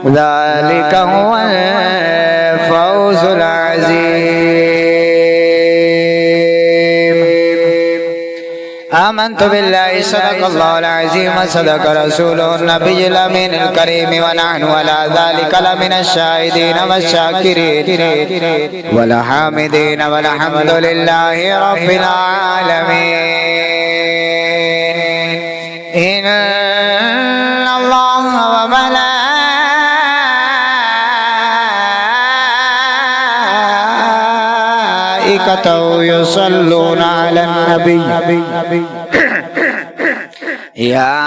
ذلك هو الفوز العظيم. آمنت بالله صدق الله العظيم وصدق رسوله النبي الأمين الكريم ونحن على ذلك لمن الشاهدين والشاكرين والحامدين والحمد لله رب العالمين. إن الله وملائكته يصلون على النبي يا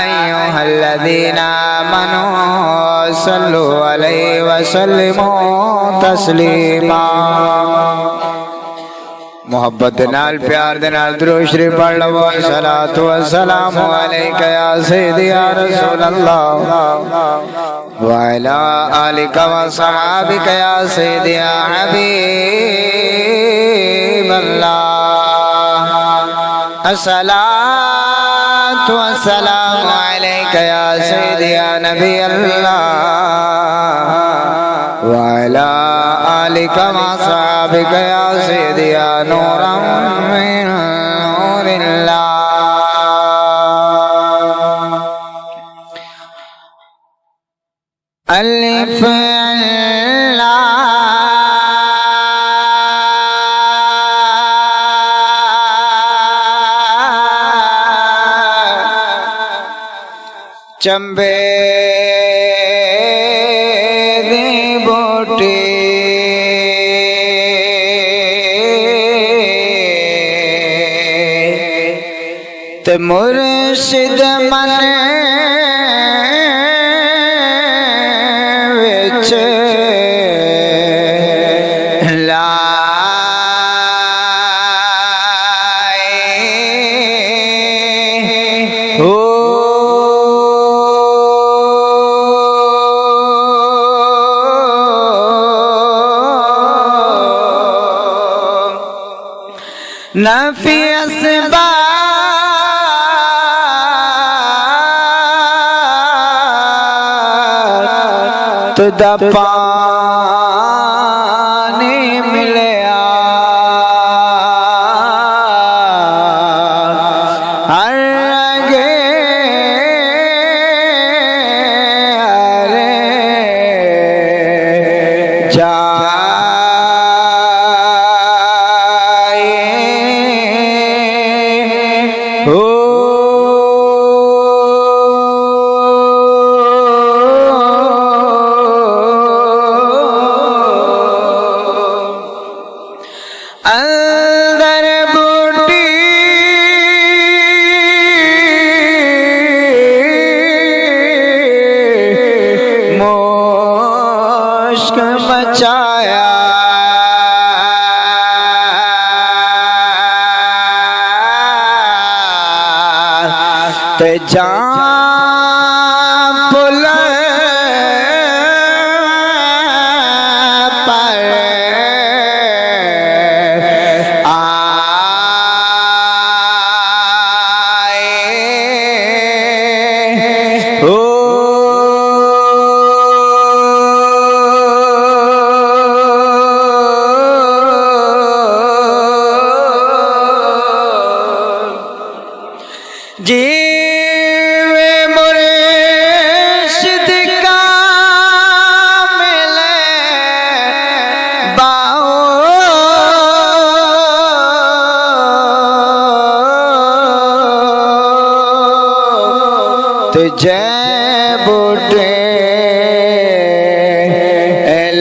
أيها الذين آمنوا صلوا عليه وسلموا تسليما. محبت نال پیار دے نال درود شریف پڑھ لو. صلاۃ و سلام علیک یا سیدی یا رسول اللہ وعلی آلک و صحابک یا سیدی یا حبیب اللہ. الصلاۃ و سلام علیک یا سیدی یا نبی اللہ وعلی آلک و صحابک یا سیدی یا نورا من نور اللہ. الف چمبے دی بوٹی تے مرشد من وچ لائے ہو نفی اسباب تدا پانی ملیا ہر گے جا اندر بوٹی مشک مچایا تے جان پل پر جیوے مرشد کا ملے باؤ تجھے بوٹے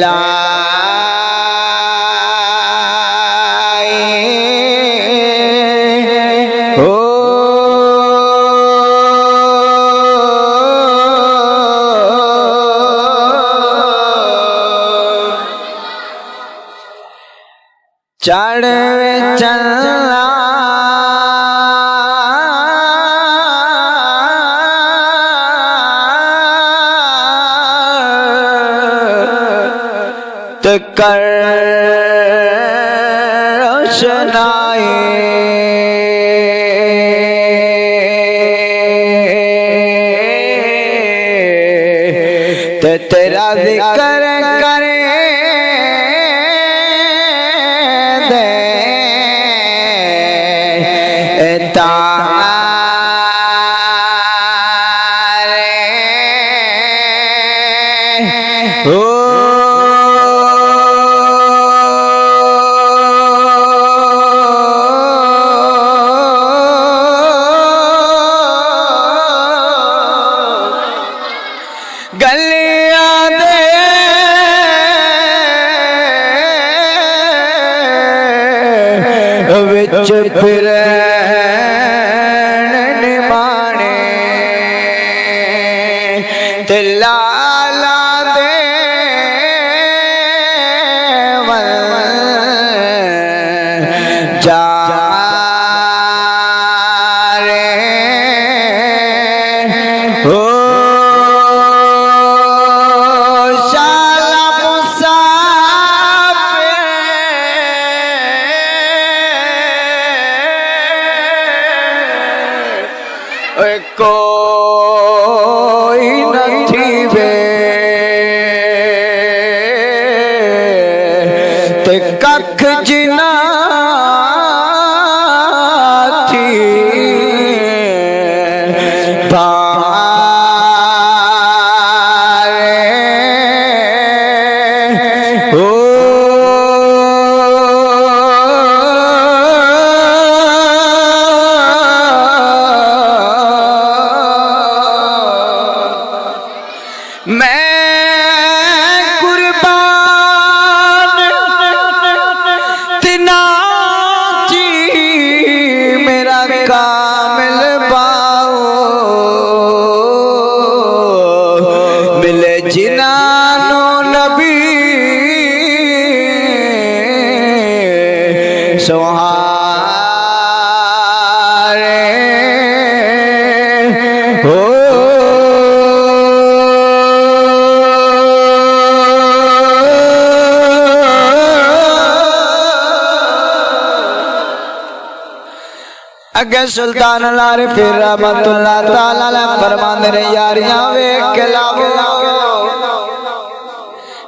لائے ہو چڑھ چلا تو کر روشنائی تیرا ذکر کرے دے تارے گلیاں دے وچ پھرن نمانے تے لالا دے ول جا کوئی نتھی وے تے ککھ جنا تھی کامل باؤ ملے جنانو نبی سہارے ہو اگے سلطان العارف رحمت اللہ تعالی علیہ فرماندے نے یاریاں ویکھ کے لاو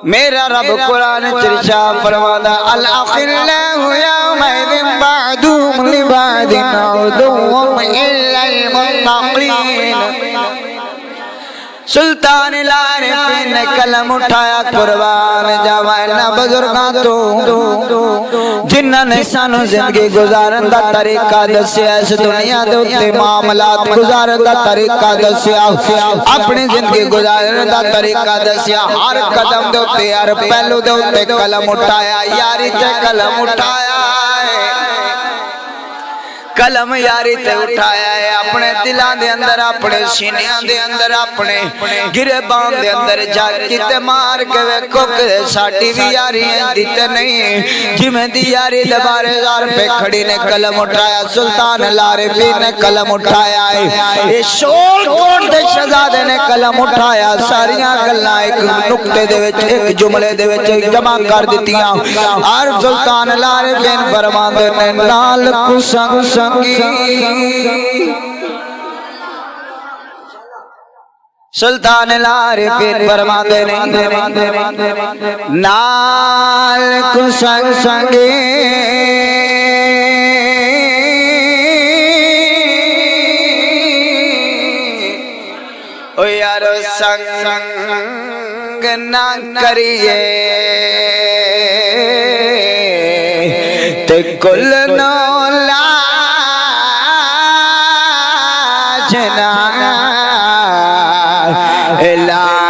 میرا رب قرآن ارشاد فرماتا الاخلاء یومئذ بعضهم لبعض عدو الا المتقین سلطان العارف نے قلم اٹھایا قربان جاواں انہاں بزرگاں تو جنہاں نے سانو زندگی گزارن دا طریقہ دسیا اس دنیا دے اوتے معاملات گزارن دا طریقہ دسیا اپنی زندگی گزارن دا طریقہ دسیا ہر قدم دے اوتے ہر پہلو دے اوتے قلم اٹھایا یاری تے قلم اٹھایا قلم یاری تے اٹھایا ہے اپنے دلاں دے اندر اپنے سینیاں دے اندر اپنے گریباں دے اندر جا کے مار کے ویکھو کہ ساڈی بھی یاری دی تے نہیں جویں دی یاری دے بارے زار پہ کھڑی نے قلم اٹھایا سلطان العارف نے قلم اٹھایا ہے اے شور کوٹ دے شہزادے نے قلم اٹھایا ساریاں گلاں ایک نقطے دے وچ ایک جملے دے وچ جمع کر دتیاں اور سلطان العارف فرماندے نے نال کو سنگ سلطان العارف فرماندے نے نال کو سنگ سنگی او یارو سنگ نہ کریے تے کل نو جنا لائے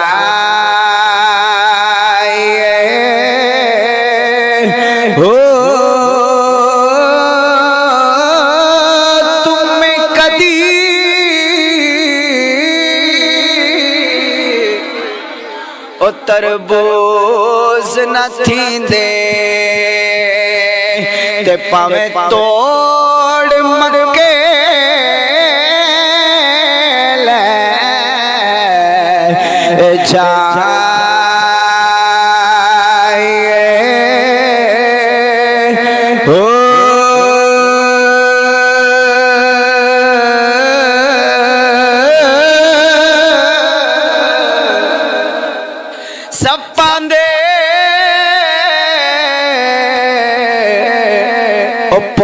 ہو تم کدی او تربوز نہ تھیندے تے پاویں توڑ مکے چاہیے ہو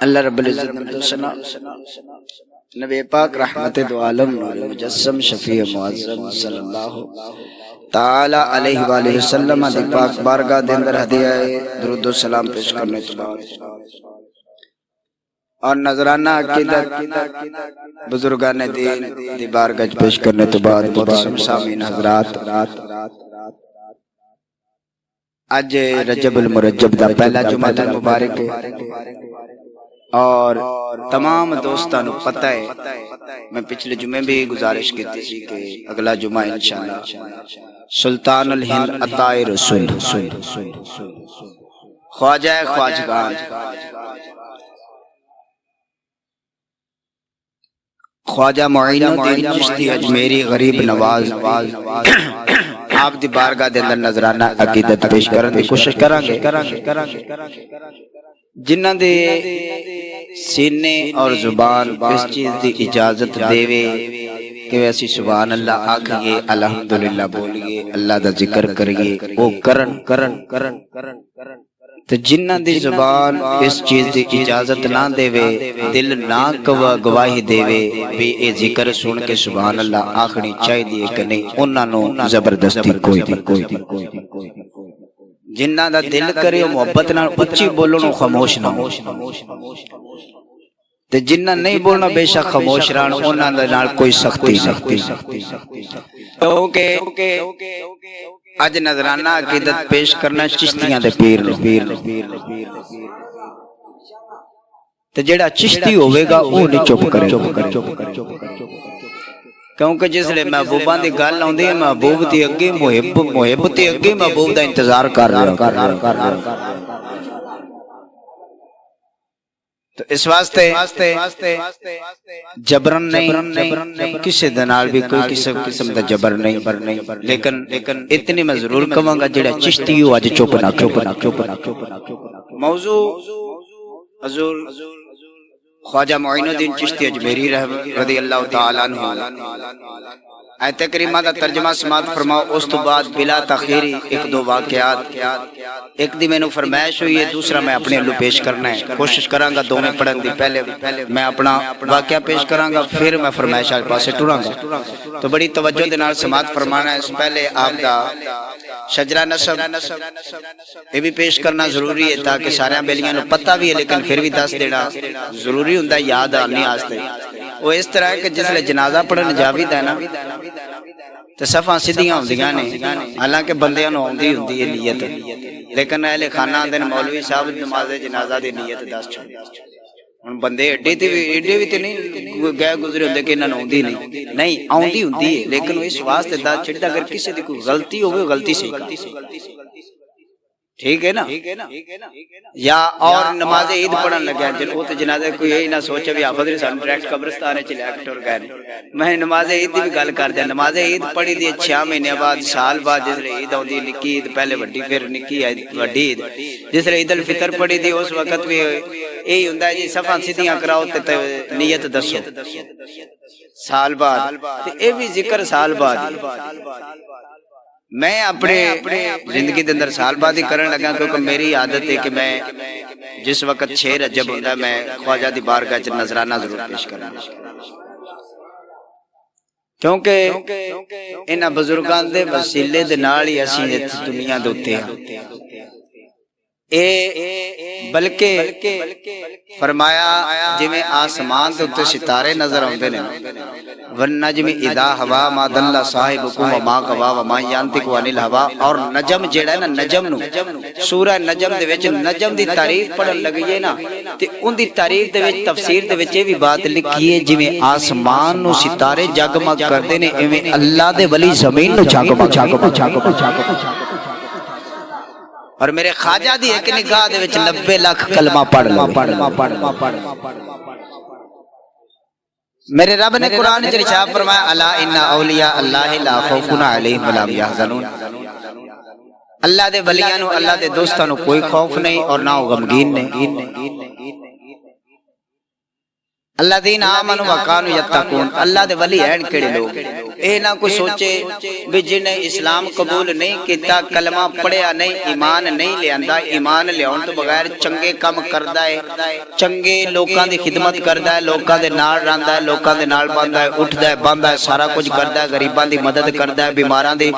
اللہ رب العزت نے نبی پاک رحمت دو عالم نور مجسم شفیع معظم صلی اللہ تعالی علیہ وآلہ وسلم دی پاک بارگاہ دے اندر ہدیہ درود و سلام پیش کرنے تو بعد اور نظرانہ عقیدت بزرگان دین دی بارگاہ پیش کرنے تو بعد محترم سامعین حضرات، آج رجب المرجب دا پہلا جمعہ مبارک ہے اور تمام دوستاں نو پتہ ہے میں پچھلے جمعے بھی گزارش کی تھی کہ اگلا جمعہ انشاءاللہ سلطان الہند عطا رسول خواجہ خواجگان خواجہ معین الدین چشتی اجمیری غریب نواز آپ دی بارگاہ دے اندر نظرانہ عقیدت پیش کرن دی کوشش کریں گے جنہ دے سینے اور زبان اس چیز دی اجازت دیوے کہ ویسی سبحان اللہ آکھئے الحمدللہ بولیے اللہ دا ذکر کریے وہ کرن تو جنہ دی زبان اس چیز دی اجازت نہ دیوے دل نہ گواہی دیوے بھی اے ذکر سن کے سبحان اللہ آخری چاہی دیئے کہ نہیں انہاں نو زبردستی کوئی دی جنہ دا دل کرے محبت نہ اچھی بولو نو خاموش نہ ہو تے جنہ نہیں بولنا بے شک خاموش رہن انہاں دے نال کوئی سختی کیونکہ اج نظرانہ عقیدت پیش کرنا چشتیاں دے پیر تے جیڑا چشتی ہوئے گا وہ نہیں چپ کرے کیونکہ جس لئے محبوبان دی گال لاؤں دی محبوب دی اگے محب دی اگے محبوب دا انتظار کر رہا تو اس واسطے جبرن نہیں کسی دنال بھی کوئی قسم دا جبر نہیں لیکن اتنی میں ضرور کہوں گا جڑا چشتی ہو آج چوپ نہ موضوع حضور خواجہ معین الدین چشتی اجمیری رضی اللہ تعالیٰ عنہ آیت کریمہ دا ترجمہ سماعت فرماؤ اس تو بعد بلا تاخیری ایک دو واقعات ایک دی میں نے فرمائش ہوئی ہے دوسرا میں اپنے اللہ پیش کرنا ہے کوشش کروں گا دونوں پڑھن دی پہلے میں اپنا واقعہ پیش کروں گا پھر میں فرمائش آج پاسے ٹوڑاں گا تو بڑی توجہ دینار سماعت فرمانا ہے اس پہلے آپ دا شجرہ نسب یہ بھی پیش کرنا ضروری ہے تاکہ سارے بیلیاں نو پتہ بھی ہے لیکن پھر بھی دس دینا ضروری ہوندہ یاد آنی آستے وہ اس طرح ہے کہ جس لئے جنازہ پڑھن جاوید ہے نا تو صفحہ صدیاں ہوندیاں نے حالانکہ بندیاں نو ہوندی ہے نیت لیکن اہل خانہ آندھے مولوی صاحب نماز جنازہ دی نیت دس چھوڑ ان بندے اڈے بھی تے نہیں گئے گزرے ہوندے کہ انہاں ہوندی نہیں آوندی ہوندی ہے لیکن اس واسطے دس چھڑتا اگر کسی دی کوئی غلطی ہوگی غلطی سے ٹھیک ہے نا یا اور نماز عید پڑھن لگیا جن وہ تو جنازہ کوئی یہی نہ سوچے بھی حافظ رسان ڈائریکٹ قبرستانے چلے آکے ٹور گئے میں نماز عید دی بھی گل کر دیا نماز عید پڑھی دی 6 مہینے بعد سال بعد جس لئے عید ہوندی نکی عید پہلے وڈی پھر نکی وڈی عید جس لئے عید الفطر پڑھی دی اس وقت بھی یہی ہوندہ جی صفحہ سیدھیاں کراؤ تے نیت دسو سال بعد اے بھی ذکر سال بعد میں اپنے زندگی دے اندر سال بعد ہی کرن لگا کیونکہ میری عادت ہے کہ میں جس وقت 6 رجب ہوندا میں خواجہ دی بارگاہ وچ نذرانہ ضرور پیش کرنا، کیونکہ انہاں بزرگاں دے وسیلے دے نال ہی اسی اس دنیا دے اوتے ہاں۔ بلکہ فرمایا جویں آسمان دے اوتے ستارے نظر آوندے نے، والنجم اذا ہوا ما ضل صاحبکم وما غوا وما ينطق عن الهوى، اور نجم جیڑا ہے نا، نجم نو سورہ نجم دے وچ نجم دی تعریف پڑھن لگیے نا تے ان دی تعریف دے وچ تفسیر دے وچ یہ بھی بات لکھی ہے جویں آسمان نو ستارے جگمگ کردے نے ایویں اللہ دے ولی زمین نو جگمگ اور میرے خواجہ دی ایک نگاہ دے وچ 90 لاکھ کلمہ پڑھ لے۔ میرے رب نے قرآن وچ ارشاد فرمایا الا ان اولیاء اللہ لا خوف علیہم ولا هم يحزنون، اللہ دے ولیاں نو، اللہ دے دوستاں نو کوئی خوف نہیں اور نہ غمگین نہیں۔ الذین آمنوا وکانوا یتقون، اللہ دے ولی ہیں کیڑے لوگ؟ اے نہ کوئی سوچے بھی جن نے اسلام قبول نہیں کیتا، کلمہ پڑھیا نہیں، ایمان نہیں لیاندا، ایمان لیاون تو بغیر چنگے کم کردا ہے، چنگے لوکاں دی خدمت کردا ہے، لوکاں دے نال رہندا ہے، لوکاں دے نال باندا ہے، اٹھدا ہے باندا ہے، سارا کچھ کردا ہے، غریباں دی مدد کردا ہے، بیماراں دی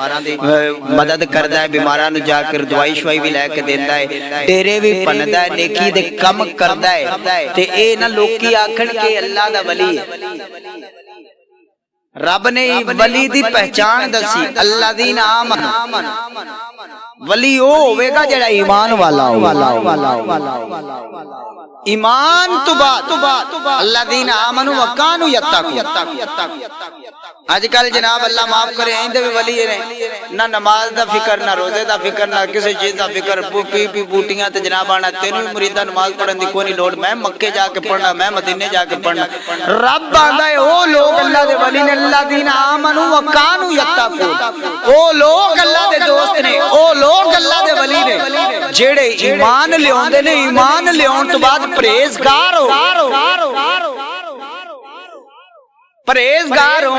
مدد کردا ہے، بیماراں نو جا کے دوائی شوائی بھی لے کے دیندا ہے، ڈیرے بھی بندا ہے، نیکی دے کم کردا ہے۔ تے اے نہ لوکی آکھن کہ اللہ دا ولی ہے۔ رب نے ولی دی پہچان دسی، الذین آمنوا، ولی او ہوے گا جڑا ایمان والا ہو، ایمان تو بعد الذین آمنوا وکانوا یتقون۔ آج کل جناب اللہ معاف کرے ایندے بھی ولی نے نہ نماز دا فکر، نہ روزے دا فکر، نہ کسی چیز دا فکر، پی بوٹیاں تے جناب آنا تینوں بھی مریدہ نماز پڑھن دی کوئی نہیں لوڑ، میں مکے جا کے پڑھنا، میں مدینے جا کے پڑھنا۔ رب آندا ہے او لوگ اللہ دے ولی نے، الذین آمنوا وکانوا یتقون، او لوگ اللہ دے دوست نے، او لوگ اللہ دے ولی نے جڑے ایمان لیاوندے نے، ایمان لیاون تو بعد پرہیزگار ہو، پرہیزگار ہو۔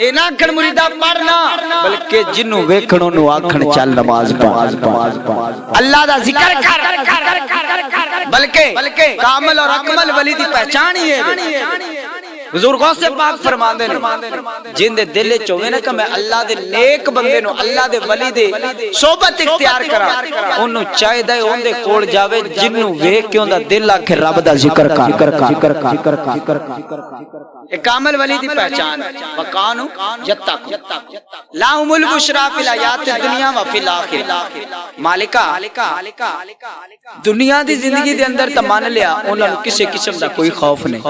اے نہ آکھن مریدہ پڑھنا، بلکہ جنوں ویکھن اونوں آکھن چل نماز پڑھ، اللہ دا ذکر کر، بلکہ کامل اور اکمل ولی دی پہچان ہی ہے۔ بزرگوں سے پاک فرماندے نے جن دے دل وچ ہوے نا کہ میں اللہ دے نیک بندے نو، اللہ دے ولی دے صحبت اختیار کراں، اونوں چاہیدا ہے اون دے کول جاوے جنوں ویکھ کے اوندا دل آکھے رب دا ذکر کر۔ اے کامل ولی دی پہچان وکانو یتقون، لہم البشری فی الحیات الدنیا و فی الآخرہ۔ مالکا دنیا دی زندگی دے اندر تے مان لیا انہاں نوں کسے قسم دا کوئی خوف نہیں،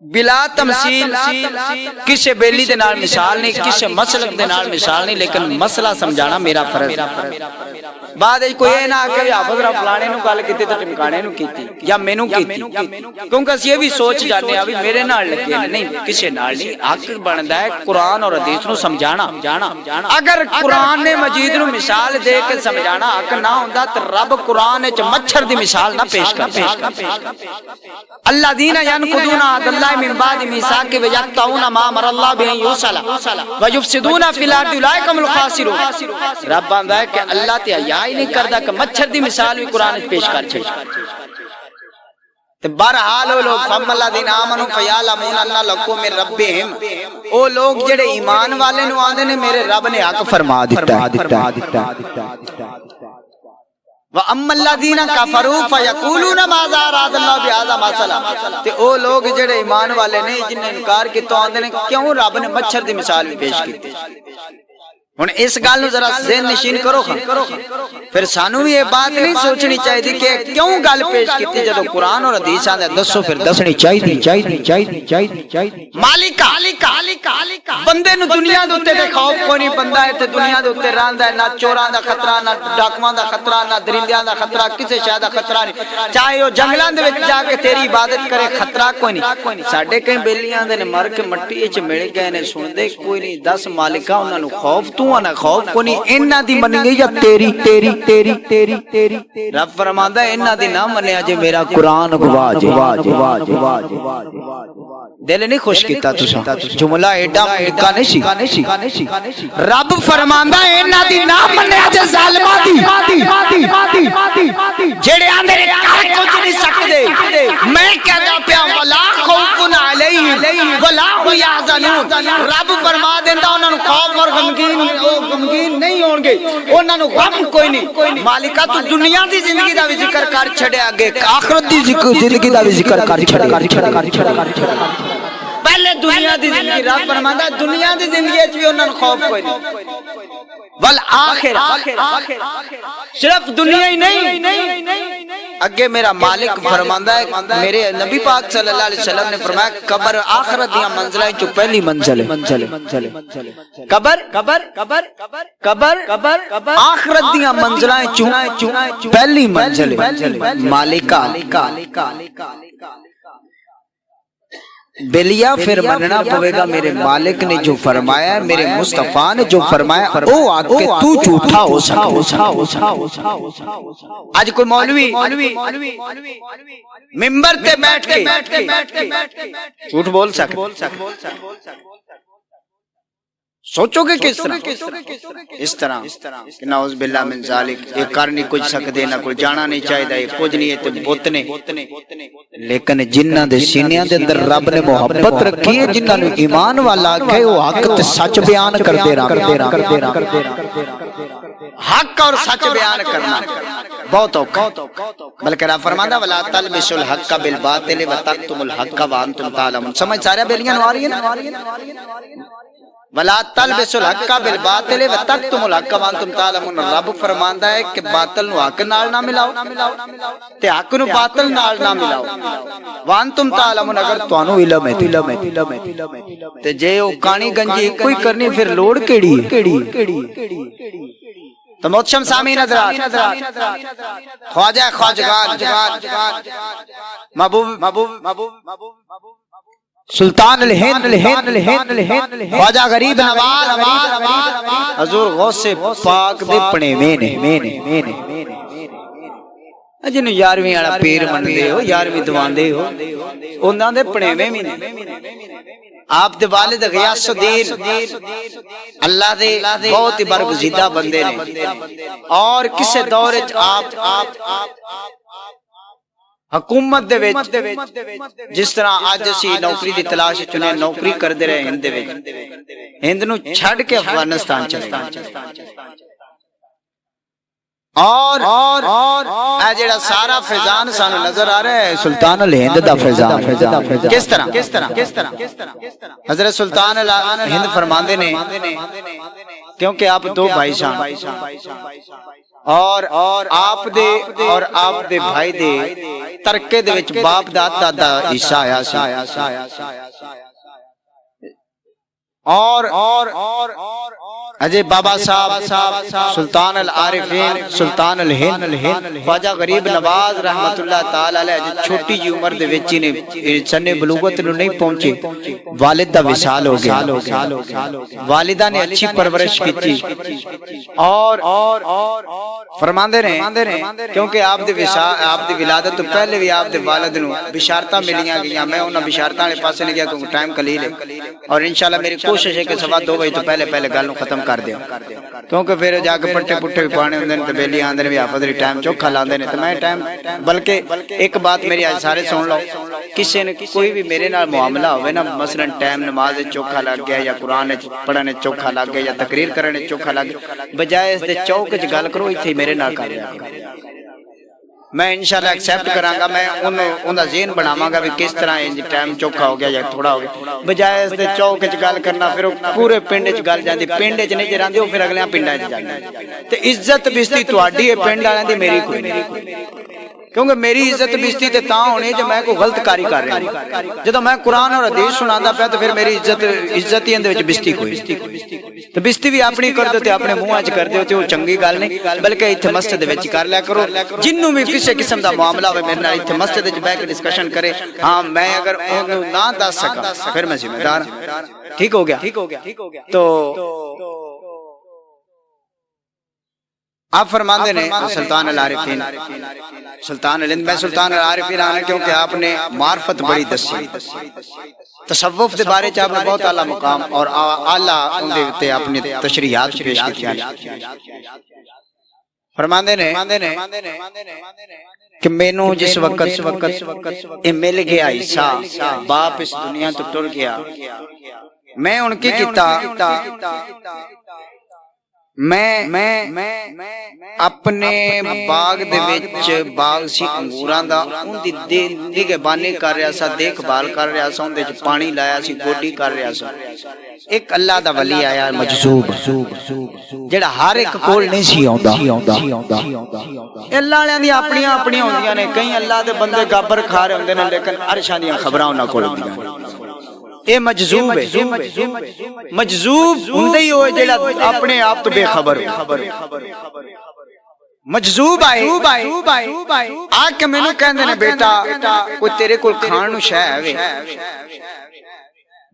بلا تمثیل، کسے بیلی دے نال مثال نہیں، کسے مسلک دے نال مثال نہیں، لیکن مسئلہ سمجھانا میرا فرض ہے۔ بعد کوئی نہ کہ حافظ رب فلانے نو گل کیتی تے ٹمکانے نو کیتی یا مینوں کیتی، کیونکہ اسی یہ بھی سوچ جانے ابھی میرے نال لگے نہیں، کسے نال نہیں۔ حق بندا ہے قرآن اور حدیث نو سمجھانا۔ اگر قرآن نے مجید نو مثال دے کے سمجھانا حق نہ ہوندا تے رب قرآن وچ مچھر دی مثال نہ پیش کردا۔ الذین ینقضون عہد اللہ من بعد میثاقہ ویقطعون ما امر اللہ بہ ان یوصل ویفسدون فی الارض اولئک هم الخاسرون۔ رب آندا ہے کہ اللہ تے حیا ہی نہیں کردا کہ مچھر دی مثال بھی قرآن وچ پیش کر چھڑ۔ تے بہرحال وہ لوگ فم الذین آمنوا فیعلمون ان لکم من ربہم، او لوگ جڑے ایمان والے نو آندے نے میرے رب نے حق فرما دتا۔ وَأَمَّا الَّذِينَ كَفَرُوا فَيَقُولُونَ مَاذَا أَرَادَ اللَّهُ بِهَذَا مَثَلًا، تے او لوگ جڑے ایمان والے نے جن نے انکار کیتا آندے نے کیوں رب نے مچھر دی مثال بھی پیش کیتی۔ ہن اس گل نو ذرا ذہن نشین کرو، پھر سانو بھی یہ بات نہیں سوچنی چاہیے کہ کیوں گل پیش کیتی جدوں قرآن اور حدیث آندے دسو پھر دسنی چاہیے۔ مالکا بندے نو دنیا دے اوتے تے خوف کوئی نہیں، بندہ ہے تے دنیا دے اوتے رہندا ہے، نہ چوراں دا خطرہ، نہ ڈاکواں دا خطرہ، نہ درندیاں دا خطرہ، کسے شے دا خطرہ نہیں، چاہے او جنگلاں دے وچ جا کے تیری عبادت کرے خطرہ کوئی نہیں۔ ساڈے کئی بیلیاں دے نے مر کے مٹی وچ مل گئے نے، سن دے کوئی نہیں، دس مالکا انہاں نو خوف تو نہ خوف کو نہیں، انہاں دی منی گئی یا تیری۔ رب فرماندا ہے انہاں دی نہ منیا جے میرا قرآن گواہ جے۔ دل نہیں خوش کیتا تساں جملہ ایڈا نکا نہیں سی رب فرماندا ہے انہاں دی نہ منیا جے ظالماں دی جڑے آندے نے کر کچھ نہیں سکدے میں کہدا پیا ولا خوف علیہم ولا هم يحزنون رب فرما دیندا انہاں نوں خوف اور غمگین نہیں ہون گے انہاں نوں غم کوئی نہیں مالکا تو دنیا دی زندگی دا بھی ذکر کر چھڑیا اگے آخرت دی زندگی دا بھی ذکر کر چھڑیا پہلے دنیا دی زندگی رب فرماندا دنیا دی زندگی وچ بھی انہاں نوں خوف کوئی نہیں والآخر صرف دنیا ہی نہیں اگے میرا مالک فرماندا ہے میرے نبی پاک صلی اللہ علیہ وسلم نے فرمایا قبر آخرت دی منزلاں چوں پہلی منزل ہے قبر آخرت دی منزلاں چوں پہلی منزل ہے مالکا بلیا پھر مننا پوے گا میرے مالک نے جو فرمایا ہے میرے مصطفیٰ نے جو فرمایا او آکے تو جھوٹا ہو سکتا آج کوئی مولوی ممبر تے بیٹھ کے جھوٹ بول سکتا سوچو گے کس طرح اس طرح کہ نعوذ باللہ من ذالک یہ کر نہیں کچھ سکتے نہ کوئی جانا نہیں چاہیے یہ کچھ نہیں ہے تے بت نے لیکن جنہاں دے سینیاں دے اندر رب نے محبت رکھی ہے جنہاں نوں ایمان والا کہ وہ حق تے سچ بیان کردے رہا حق اور سچ بیان کرنا بہت اوکھا بلکہ رب فرماندا ولا تلبسوا الحق بالباطل وتکتموا الحق وانتم تعلمون سمجھ سارے بیلیاں نو آ رہی ہے ولا تلبسوا الحق بالباطل وتکتموا الحق وانتم تعلمون رب فرماندا ہے کہ باطل نو حق نال نہ ملاؤ تے حق نو باطل نال نہ ملاؤ وانتم تعلمون اگر تانوں علم ہے تے جے او کانی گنجی کوئی کرنی پھر لوڑ کیڑی تو محترم سامعین حضرات خواجہ خواجگان محبوب سلطان الہند خواجہ غریب نواز حضور غوث پاک دے پڑھیویں نے جنوں 11ویں والا پیر منتے ہو 11ویں دواندے ہو انہاں دے پڑھیویں بھی نے آپ دے والد غیاث الدین اللہ دے بہت ہی برگزیدہ بندے نے اور کسے دور وچ آپ حکومت دے وچ جس طرح اج اسی نوکری دی تلاش وچ نے نوکری کردے رہے ہند دے وچ ہند نو چھڈ کے افغانستان چلے گئے اور اے جڑا سارا فیضان سانو نظر آ رہا ہے سلطان الہند دا فیضان کس طرح حضرت سلطان الہند فرماندے نے کیونکہ آپ دو بھائی شان اور آپ دے بھائی دے ترکے دے وچ باپ دادا دا حصہ آیا سی اور اجے بابا صاحب سلطان العارفین سلطان الہند خواجہ غریب نواز رحمت اللہ تعالی علیہ چھوٹی جی عمر دے وچ نے سن بلوغت نو نہیں پہنچے والد دا وصال ہو گیا والدہ نے اچھی پرورش کی اور فرماندے نے کیونکہ آپ دی ولادت تو پہلے بھی آپ دے والد نو بشارتاں ملیاں گئیاں میں انہاں بشارتاں والے پاسے نہیں گیا کیونکہ ٹائم قلیل ہے اور انشاءاللہ میری کوشش ہے کہ 2:15 بجے تو پہلے گل نو ختم کر دیا کیونکہ پھر جا کے پٹے پٹے بھی پانے ہوندے نے تے بیلی آندے نے بھی حافظ دی ٹائم چوکھا لاندے نے تے میں ٹائم بلکہ ایک بات میری اج سارے سن لو کسے نے کوئی بھی میرے نال معاملہ ہوئے نا مثلا ٹائم نماز چوکھا لگ گیا یا قرآن پڑھنے چوکھا لگ گیا یا تقریر کرنے چوکھا لگ گیا بجائے اس دے چوک وچ گل کرو ایتھے میرے نال کر لیا میں انشاءاللہ ایکسیپٹ کراں گا میں اوندا ذہن بناواں گا بھی کس طرح ٹائم چوکھا ہو گیا یا تھوڑا ہو گیا بجائے اس دے چوک وچ گل کرنا پھر پورے پنڈ وچ گل جاندی پنڈ وچ نہیں جراندی او پھر اگلیاں پنڈاں وچ جاندی تے عزت بستی تہاڈی ہے پنڈ والےاں دی میری کوئی نہیں کیونکہ میری عزت بستی تے تاں ہونی جے میں کوئی غلط کاری کر رہا ہوں جدوں میں قرآن اور حدیث سناندا پیا تے پھر میری عزت ہی اندے وچ بستی کوئی تے بستی بھی اپنی کر دو تے اپنے منہ وچ کر دیو تے او چنگی گل نہیں بلکہ ایتھے مسجد وچ کر لیا کرو جنوں بھی کسے قسم دا معاملہ ہوے میرے نال ایتھے مسجد وچ بیٹھ کے ڈسکشن کرے ہاں میں اگر اونوں نہ دس سکاں پھر میں ذمہ دار ہوں ٹھیک ہو گیا تو آپ فرماندے نے سلطان العارفین سلطان الہند میں سلطان العارفین آنے کیونکہ آپ نے معرفت بڑی دسی تصوف دے بارے چ آپ نے بہت اعلیٰ مقام اور اعلیٰ اندے تے اپنی تشریحات پیش کیتیاں فرماندے نے کہ مینوں جس وقت اے مل گیا عیسیٰ باپ اس دنیا تو ٹر گیا میں ان کی کیتا میں اپنے باغ دے وچ باغ سی انگوراں دا ان دی نگہبانی کر رہا سا دیکھ بھال کر رہا سا ان دے وچ پانی لایا سی گوڈی کر رہا سا ایک اللہ دا ولی آیا مجذوب جڑا ہر ایک کول نہیں سی آوندا اللہ والےاں دی اپنیاں اپنیاں ہوندیاں نے کئی اللہ دے بندے گابر کھا رہے ہوندے نے لیکن عرشاں دیاں خبراں انہاں کول ہوندیاں اے مجذوب ہے مجذوب ہوندے ہی ہوئے جڑا اپنے آپ تو بے خبر مجذوب آئے آ کے مینوں کہندے نے بیٹا کوئی تیرے کول کھان نو شے ہے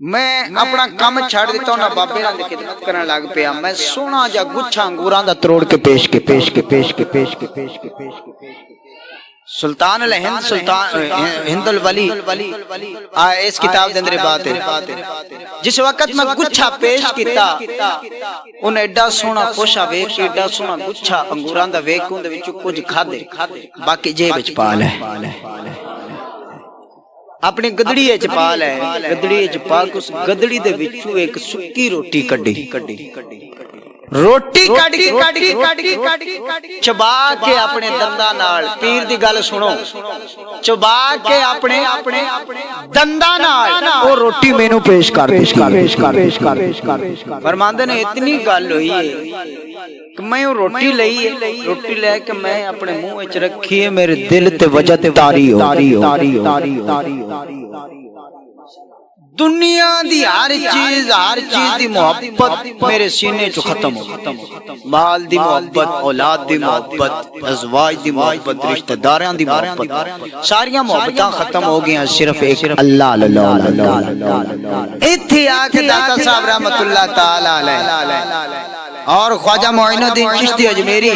میں اپنا کام چھڑ دیتا ہوں بابے نال خدمت کرن لگ پیا میں سونا جا گچھا انگوراں دا تروڑ کے پیش سلطان الہند سلطان ہند الولی اس کتاب دے اندر بات ہے جس وقت میں گچھا پیش کیتا انہیں ایڈا سونا خوشا ویکھ ایڈا سونا گچھا انگوراں دا ویکھ اون دے وچ کچھ کھادے باقی جیب وچ پا لے اپنی گدڑی وچ پا لے گدڑی وچ پا کے اس گدڑی دے وچوں ایک سکی روٹی کڈی روٹی کٹ کے چبا کے اپنے دنداں نال پیر دی گل سنو چبا کے اپنے دنداں نال او روٹی مینوں پیش کر فرماندے نے اتنی گل ہوئی ہے کہ میں او روٹی لے کے میں اپنے منہ وچ رکھی ہے میرے دل تے وجہ تاری ہو دنیا دی ہر چیز دی محبت میرے سینے چ ختم ہو مال دی محبت اولاد دی محبت ازواج دی محبت رشتہ داراں دی محبت ساریاں محبتاں ختم ہو گئیاں صرف ایک اللہ ایتھے آ کے داتا صاحب رحمت اللہ تعالی علیہ اور خواجہ معین الدین چشتی اجمیری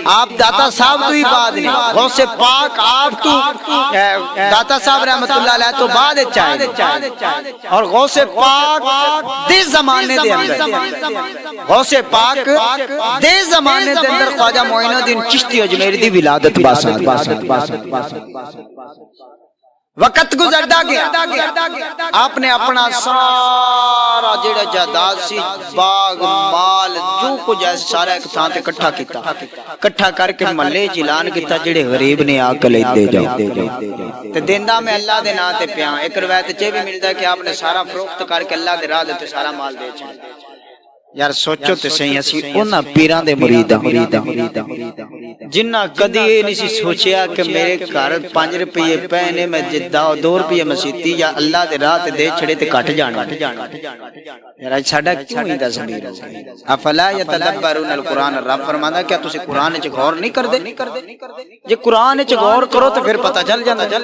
آپ داتا صاحب تو ہی بعد نہیں غوث پاک آپ تو داتا صاحب رحمت اللہ علیہ تو بعد چاہے اور غوث پاک دے زمانے دے اندر غوث پاک دے زمانے دے اندر خواجہ معین الدین چشتی اجمیری دی ولادت باسات وقت گزردا گیا آپ نے اپنا سارا جڑا جائیداد سی باغ مال جو کچھ ایسا سارا ایک تھان تے کٹھا کر کے محلے اعلان کیتا جڑے غریب نے آ کے لیندے جاؤ تے دیندا میں اللہ دے نام تے پیاں ایک روایت چ بھی ملدا ہے کہ آپ نے سارا فروخت کر کے اللہ دے راہ تے سارا مال دے چھڑیا یار سوچو تے صحیح اسی انہاں پیراں دے مرید جنہ کدی یہ نہیں سی سوچیا کہ میرے گھر 5 روپے پے نے میں 2 روپے مسیتی یا اللہ دے راہ تے دے چھڑے تے کٹ جانا یار ساڈا کیوں ایندا ضمیر افلا یتدبرون القرآن رب فرماندا کیا تسی قرآن وچ غور نہیں کردے جے قرآن وچ غور کرو تے پھر پتہ چل جاندا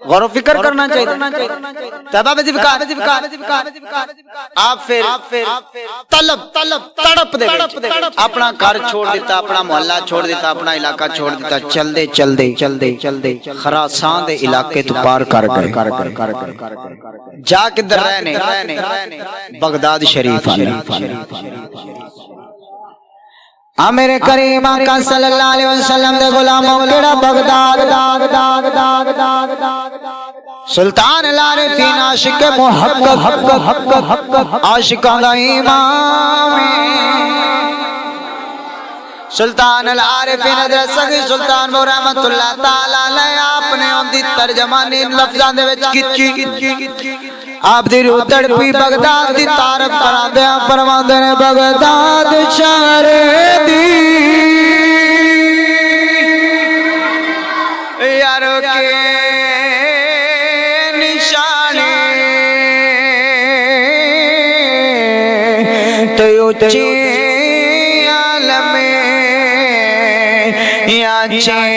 غور و فکر کرنا چاہیے تبا بذکار آپ پھر طلب تڑپ دے اپنا گھر چھوڑ دیتا اپنا محلہ چھوڑ دیتا اپنا علاقہ چھوڑ دیتا چل دے خراسان دے علاقے تو پار کر گئے جا کے در رہنے بغداد شریف میرے کریم آقا صلی اللہ علیہ وسلم دے غلاموں کیڑا بغداد سلطان العارفین عاشق محقق عاشقاں دا امام سلطان العارفین حضرت سخی سلطان بہو رحمت اللہ تعالی علیہ آپ نے ان دی ترجمانی لفظاں دے وچ کیتی آپ دی روح تڑپی بغداد دی تعارف کراندے فرماندے نے بغداد شہر دی یارو کے نشانے تو اونچی عالم یا چیرا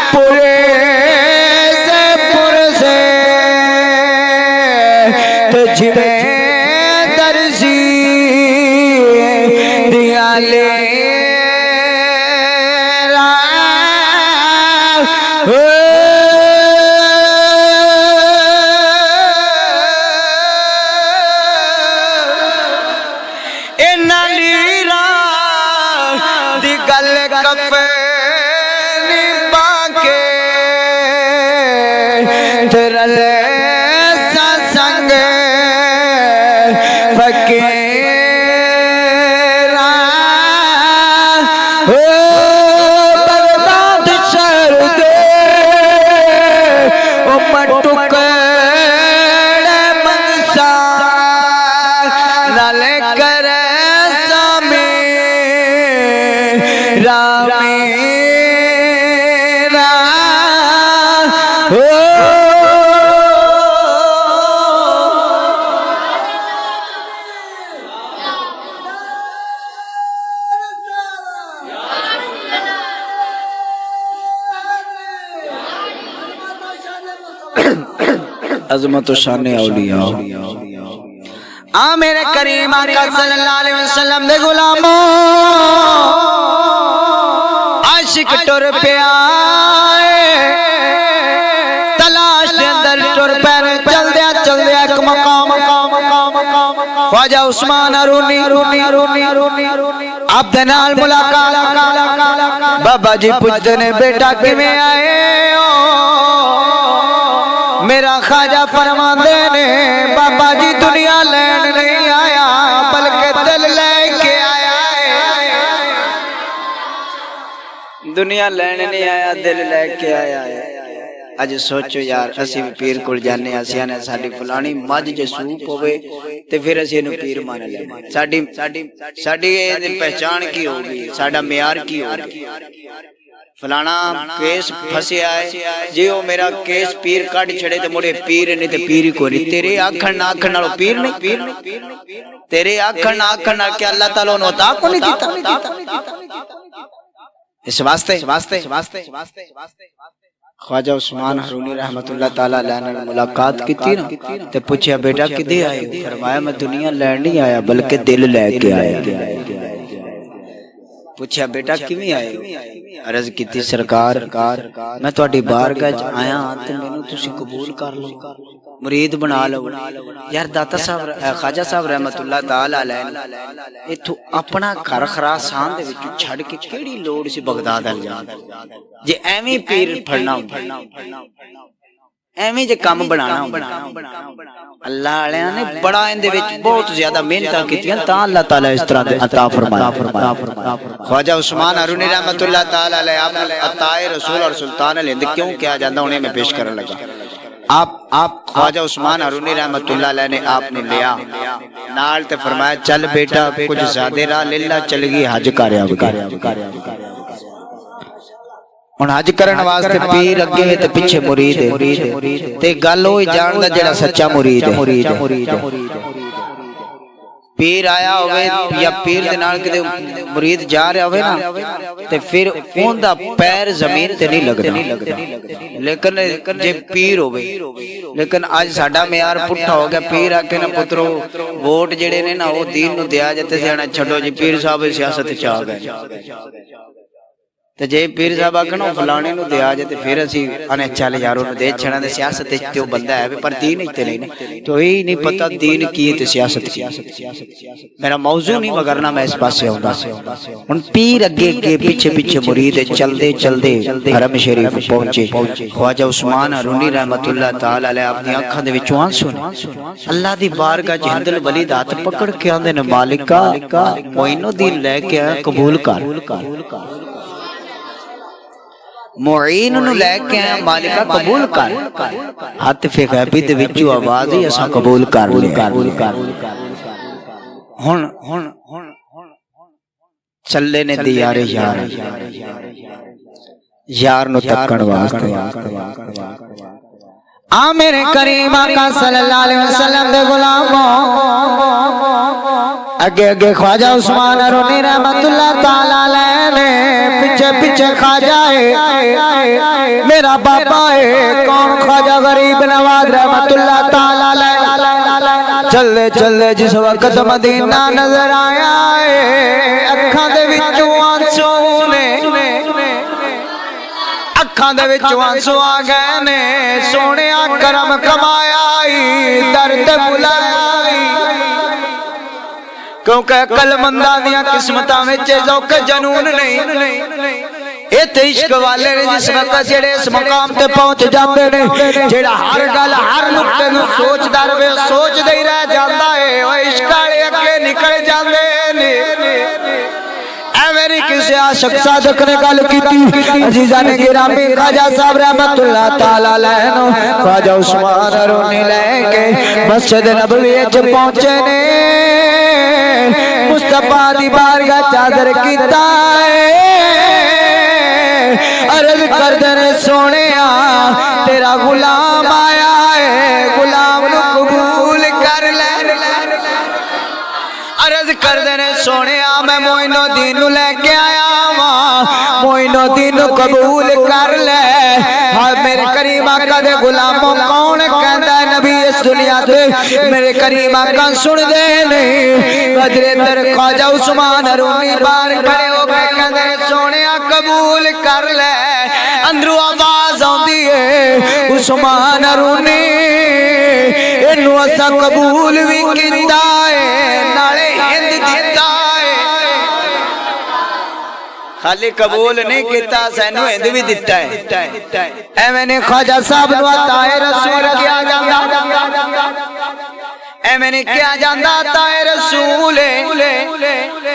پورے جویں درزی دیا لے سنگ فقیرا بغداد شہر دے ٹکڑے منسا نال کر سامی رامی عظمت و شان اولیاء میرے کریم آقا صلی اللہ علیہ وسلم دے غلاموں عاشق ٹر پیا تلاش دے اندر ٹر پیر چل دیا ایک مقام خواجہ عثمان ہارونی عبد نال ملاقات بابا جی پوچھتے نے بیٹا کیویں آئے میرا خواجہ فرماندے نے بابا جی دنیا لین نہیں آیا بلکہ دل لے کے آیا ہے دنیا لین نہیں آیا دل لے کے آیا ہے اج سوچو یار اسی بھی پیر کول جانے اسیاں نے ساڈی فلانی مجھ جے سوپ ہوے تے پھر اسی اینو پیر مان لے ساڈی پہچان کی ہوگی ساڈا معیار کی ہوگی فلانا کیس پھسے آئے جی وہ میرا کیس پیر کٹ چھڑے تے مڑے پیر نہیں تے پیر ہی کوئی نہیں تیرے آکھن نہ آکھن نالو پیر نہیں تیرے آکھن نہ آکھن نال کہ اللہ تعالیٰ نے عطا کو نہیں دیتا اس واسطے خواجہ عثمان ہارونی رحمت اللہ تعالیٰ علیہ نے ملاقات کی تھی نا تے پوچھیا بیٹا کدے آئے فرمایا میں دنیا لین نہیں آیا بلکہ دل لے کے آیا پوچھا بیٹا کیویں آئے عرض کیتی سرکار میں تہاڈی بارگاہ وچ آیا تے مینوں تسی قبول کر لو مرید بنا لو یار داتا صاحب خواجہ صاحب رحمت اللہ تعالی علیہ ایتھوں اپنا گھر خراسان دے وچ چھڈ کے کیڑی لوڑ سی بغداد ال جان جے ایویں پیر پھڑنا ایویں جے کام بنانا اللہ والیاں نے بڑا ان دے وچ بہت زیادہ محنتاں کیتیاں تاں اللہ تعالی اس طرح دے عطا فرمایا خواجہ عثمان ہارونی رحمت اللہ تعالی علیہ آپ عطا رسول اور سلطان الہند کیوں کیا جاندا انہیں میں پیش کرن لگا آپ خواجہ عثمان ہارونی رحمت اللہ علیہ نے آپ نے لیا نال تے فرمایا چل بیٹا کچھ زیادہ راہ للہ چل گئی حج کریا ہن حج کرن واسطے پیر اگے تے پیچھے مرید ہے تے گل ہوئی جاندا جڑا سچا مرید ہے پیر آیا ہوئے یا پیر دے نال کدے مرید جا رہا ہوئے نا تے پھر اون دا پیر زمین تے نہیں لگدا لیکن جے پیر ہوئے لیکن آج ساڈا معیار پٹھا ہو گیا پیر آکے نا پترو ووٹ جڑے نے نا وہ دین نو دیا جاتے سیاں چھڈو جی پیر صاحب سیاست چ آ گئے تے جے پیر صاحب آکھن فلانے نو دیا جے تے پھر اسی انے چل یارو نو دے چھڑا تے سیاست تے او بندہ ہے پر دین تے نہیں تو ہی نہیں پتہ دین کی تے سیاست کی میرا موضوع نہیں مگر نہ میں اس پاسے ہوندا ہن پیر اگے اگے پیچھے پیچھے مرید چلدے چلدے حرم شریف پہنچے خواجہ عثمان ہارونی رحمت اللہ تعالی علیہ اپنی اکھاں دے وچوں آنسو اللہ دی بارگاہ چ ہندل ولی دا ہاتھ پکڑ کے آندے نے مالکا معین الدین لے کے قبول کر معین نو لے کے آیا مالکہ قبول کر عاطف غیبی دے وچوں آواز ہی اساں قبول کر لیا ہن چلے نے دیارے یار نو تکن واسطے میرے کریم آقا صلی اللہ علیہ وسلم دے غلاموں اگے اگے خواجہ عثمان ہارونی رحمت اللہ تعالی علیہ نے پیچھے پیچھے خواجہ ہے میرا بابا ہے کون خواجہ غریب نواز رحمت اللہ تعالی علیہ چلے چلے جس وقت مدینہ نظر آیا ہے اکھاں دے وچوں آنسو نے اکھاں دے وچوں آنسو آ گئے نے سونیا کرم کمایا درد بلایا کیونکہ کلمنداں دیاں قسمتاں وچ ذوق جنون نہیں ایتھے عشق والے نے جس وقت جڑے اس مقام تے پہنچ جاندے نے جڑا ہر گل ہر نقطے نوں سوچدا رہے سوچدا ہی رہ جاندا ہے او عشق والے اگے نکل جاندے نے میری کسی عاشق صادق نے گل کیتی عزیزاں نے گرامی خواجہ صاحب رحمت اللہ تعالی علیہ خواجہ عثمان رونی لے کے مسجد نبوی وچ پہنچے نے مصطفیٰ دی بارگاہ چادر کیتا ہے عرض کردے نے سونیا تیرا غلام آیا ہے غلام نو قبول کر لے عرض کردے نے سونیا میں معین الدین نو لے کے آیا ہاں معین الدین نو قبول کر لے ہاں میرے کریم آقا دے غلاموں کون کہندا ہے نبی اس دنیا تے میرے کریم آقا سن دے نہیں قدرے در خواجہ عثمان رونی بار کھڑے ہو کے کہندے سونیا قبول کر لے اندروں آواز آندی ہے عثمان رونی اینو اسا قبول وی کیتا ہے نالے ہند دیتا ہے خالی قبول نہیں کیتا سینو ہند بھی دیتا ہے اے میں نے خواجہ صاحب نو عطا رسول کیا جاندا اے میں نے کیا جاندا عطا رسول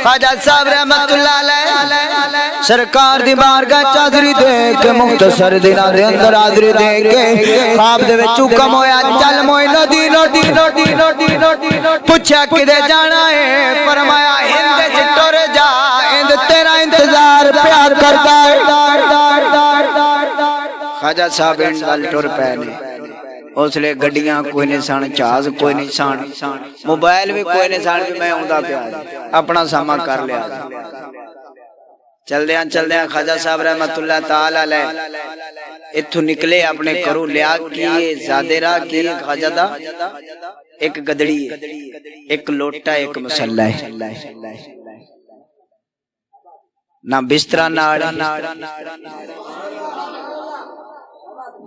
خواجہ صاحب رحمت اللہ علیہ سرکار دی بارگاہ چادری دے کے مختصر دناں دے اندر حاضری دے کے خواب دے وچ حکم ہویا چل معین الدین پوچھا کدے جانا ہے فرمایا ہند وچ ٹر جا ہند تیرا انتظار پیار کردا ہے خواجہ صاحب ہند ٹر پے نے اس لئے گڈیاں کوئی نہیں سان جہاز کوئی نہیں سان موبائل بھی کوئی نہیں سان بھی میں ہوندا پیا اپنا سامان کر لیا چل دیاں خواجہ صاحب رحمت اللہ تعالی علیہ اتھو نکلے اپنے کرو لیا کیے زیادہ راہ کیے خواجہ دا ایک گدڑی ہے ایک لوٹا ایک مسلح ہے نہ بسترہ ناڑی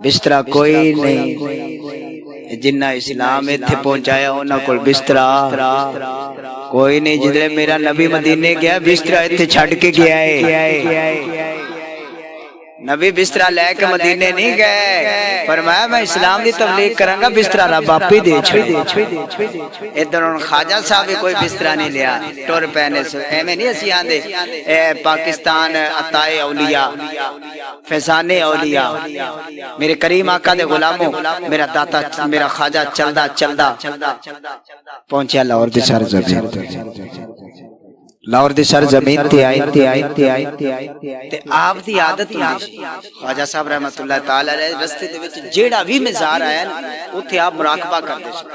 بسترہ کوئی نہیں جنہ اسلام ایتھے پہنچایا ہونا کوئی بسترہ کوئی نہیں جدھے میرا نبی مدینے گیا بسترہ ایتھے چھڑ کے گیا ہے نبی بسترہ لے کے مدینے نہیں گئے فرمایا میں اسلام دی تبلیغ کرنگا بسترہ رب آپ ہی دے چھوڑے ادھر ان خواجہ صاحب کوئی بسترہ نہیں لیا ٹور پہنے سے اے میں نہیں اسی آندے پاکستان عطائے اولیاء فیضان اولیاء میرے کریم آقا دے غلاموں میرا داتا میرا خواجہ چلدا پہنچیا لاہور دی سر زمین لاہور دی سر زمین تے آئی تے آپ دی عادت ہوئی خواجہ صاحب رحمت اللہ تعالی علیہ رستے دے وچ جیڑا بھی مزار آیا اوتھے آپ مراقبہ کردے سن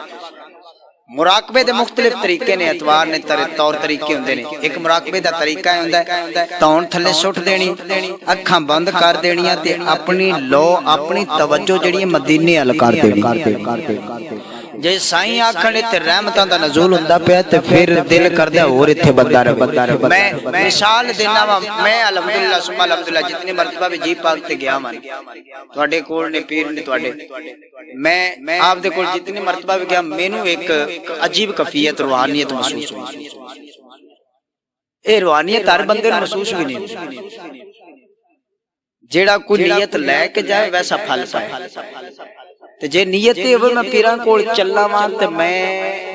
مراقبے دے مختلف طریقے نے اتوار نے طور طریقے ہوندے نے ایک مراقبے دا طریقہ ہوندا ہے تون تھلے سٹ دینی اکھاں بند کر دینیاں تے اپنی لو اپنی توجہ جڑی مدینے ال کر دینی جے سائیں آکھنے تے رحمتاں دا نزول ہوندا پیا تے پھر دل کردا اور ایتھے بندہ رہے میں مثال دینا وا میں الحمدللہ ثم الحمدللہ جتنی مرتبہ بھی جی پاک تے گیا من تواڈے کول نے پیر نے تواڈے میں آپ دے کول جتنی مرتبہ بھی گیا مینوں ایک عجیب کیفیت روحانیت محسوس ہوئی اے روحانیت ہر بندے نوں محسوس بھی نہیں جیڑا کوئی نیت لے کے جائے ویسا پھل پائے تے جے نیت تے ہوے میں پیراں کول چلاں واں تے میں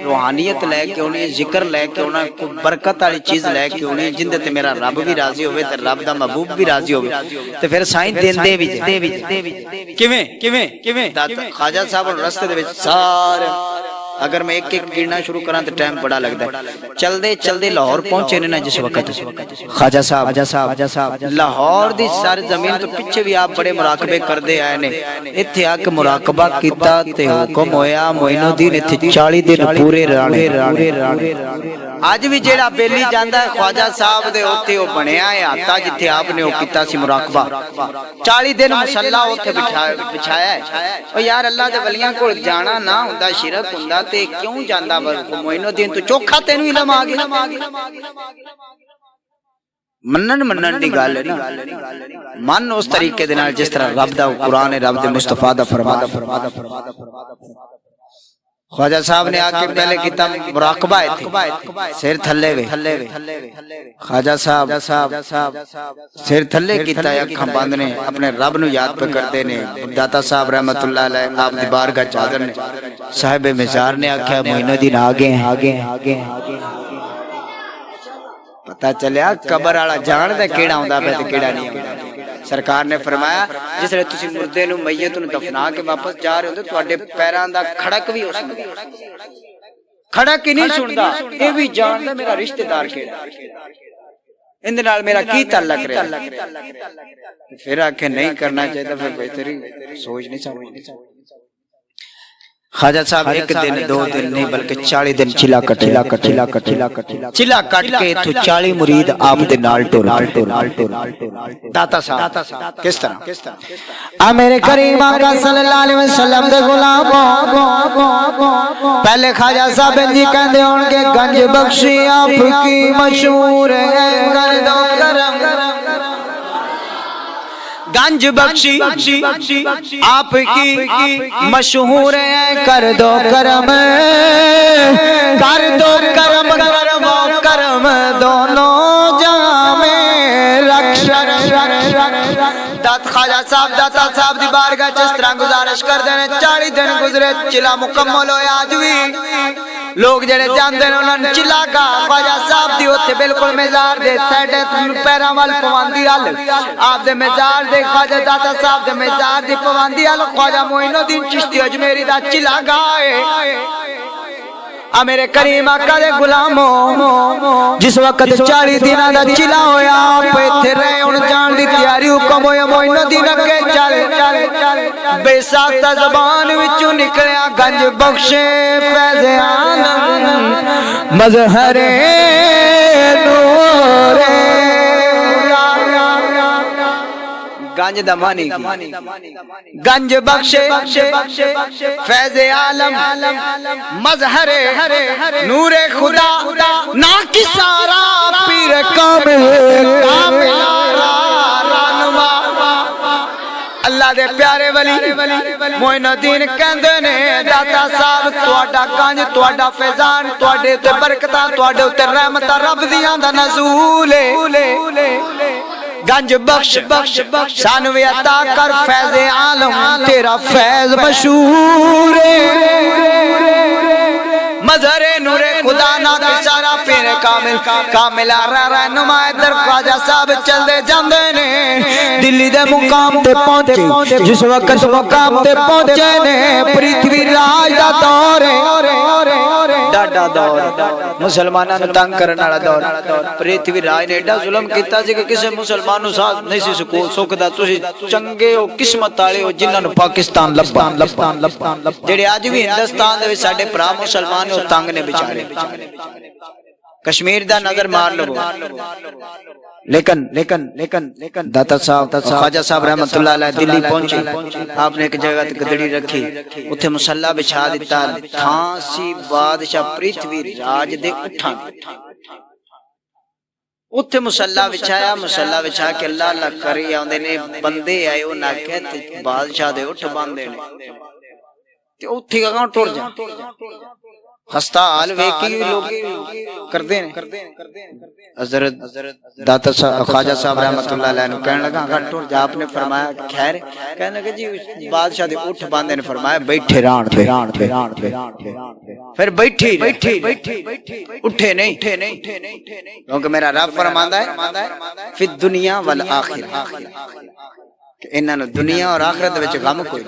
روحانیت لے کے اونی ذکر لے کے اونا کوئی برکت والی چیز لے کے اونی جن تے میرا رب بھی راضی ہوے تے رب دا محبوب بھی راضی ہوے تے پھر سائیں دیندے وچ کیویں خواجہ صاحب رستے دے وچ سارے اگر میں ایک گرنا شروع کراں تے ٹائم بڑا لگدا ہے چلدے لاہور پہنچے نے جس وقت خواجہ صاحب لاہور دی سر زمین تو پیچھے بھی آپ بڑے مراقبے کردے آئے نے ایتھے آ کے مراقبہ کیتا تے حکم ہویا معین الدین ایتھے 40 دن پورے رانے اج بھی جیڑا بیلی جاندا ہے خواجہ صاحب دے اوتے او بنیا ہے آتا جتھے آپ نے او کیتا سی مراقبہ 40 دن مصلا اوتھے بچھایا ہے او یار اللہ دے ولیاں کول جانا نہ ہوندا شرک ہوندا تے کیوں جاندا معین الدین تو چوکھا تینوں علم آ گیا منن دی گل ہے نا من اس طریقے دے نال جس طرح رب دا قرآن ہے رب دے مصطفیٰ دا فرمان خواجہ صاحب نے آ کے پہلے کتاب مراقبہ ہے تھی سر تھلے وے خواجہ صاحب سر تھلے کیتا ہے اکھاں باندھنے اپنے رب نو یاد پہ کرتے نے داتا صاحب رحمت اللہ علیہ آپ دی بارگاہ چادر نے صاحب مزار نے آکھیا معین الدین آگے پتہ چلیا قبر والا جان دے کیڑا ہوندا پیا تے کیڑا نہیں ہوندا سرکار نے فرمایا جس لئے تسی مردے نو میت نو دفنا کے واپس جا رہے ہوندے تواڈے پیراں دا کھڑک بھی ہو سکدا کھڑک ہی نہیں سندا اے بھی جاندا میرا رشتہ دار کیڑا ان دے نال میرا کی تعلق رہا پھر آکھے نہیں کرنا چاہیے پھر بہتری سوچ نہیں سمجھ خواجہ صاحب ایک دن دو دن نہیں بلکہ 40 دن چلا کٹ کے تو 40 مرید آپ دے نال ٹور داتا صاحب کس طرح میرے کریم آقا صلی اللہ علیہ وسلم دے غلام پہلے خواجہ صاحب جی کہندے ہون کے گنج بخشی آپ کی مشہور ہے کر دو کرم گنج بخشی آپ کی مشہور ہے کر دو کرم کرم دونوں جہاں میں رکھ دات خواجہ صاحب داتا صاحب دی بارگاہ جس طرح گزارش کر دینے 40 دن گزرے چلا مکمل ہویا آج بھی لوگ جڑے جاندے نے انہاں نے چلا گا خواجہ صاحب دی اوتھے بالکل مزار دے سیڈے پیراں وال پواندی ال آپ دے مزار دے خواجہ داتا صاحب دے مزار دی پواندی ال خواجہ معین الدین چشتی اجمیری دا چلا گا میرے کریم آقا دے غلاموں جس وقت 40 دناں دا چلا ہویا آپ ایتھے رہے ہن جان دی تیاری حکم ہویا معین الدین اگے چل بے ساختہ زبان وچوں نکلیا گنج بخشے فیض عالم مظہر نور گنج دا معنی گنج بخشے فیض عالم مظہر نور خدا نا کی سارا پیر کامل رانما اللہ دے پیارے ولی معین الدین کہندے نے داتا صاحب تواڈا گنج تواڈا فیضان تواڈے تے برکتاں تواڈے تے رحمتاں رب دیاں دا نزول گنج بخش سانوی عطا کر فیض عالم تیرا فیض مشہور مظہر نور خدا نا سارا پیر کامل رہنما در خواجہ صاحب چل دے جاندے نے دلی دے مقام تے پہنچے جس وقت مقام تے پہنچے نے پرتھوی راج دا دور ڈاڈا دور مسلماناں نوں تنگ کرن والا دور پرتھوی راج نے ایڈا ظلم کیتا سی کہ کسے مسلمان نوں ساتھ نہیں سی سکدا تسی چنگے ہو قسمت والے ہو جنہاں نوں پاکستان لبا جڑے اج بھی ہندوستان دے وچ ساڈے بھرا مسلمان او تنگ نے بیچارے کشمیر دا نظر مار لو لیکن داتا صاحب خواجہ صاحب رحمت اللہ علیہ دلی پہنچے آپ نے ایک جگہ گدڑی رکھی اتھے مسلح بچھا دیتا تھاں سی بادشاہ پرتھوی راج دے اٹھاں اتھے مسلح بچھا کے اللہ اللہ کری آندے نے بندے آئے وہ نہ کہتے بادشاہ دے اٹھ باندے نے تے اتھے گاں ٹر جا خستہ حال ویکی لوگ کردے نے حضرت داتا خواجہ صاحب رحمت اللہ علیہ نے کہنے لگا اگر ٹور جا آپ نے فرمایا خیر کہنے لگا جی بادشاہ دے اٹھ باندے نے فرمایا بیٹھے ران پہ پھر بیٹھی اٹھے نہیں کیونکہ میرا رب فرماندا ہے فی الدنیا والآخرہ کہ انہاں نوں دنیا اور آخرت وچ غم کوئی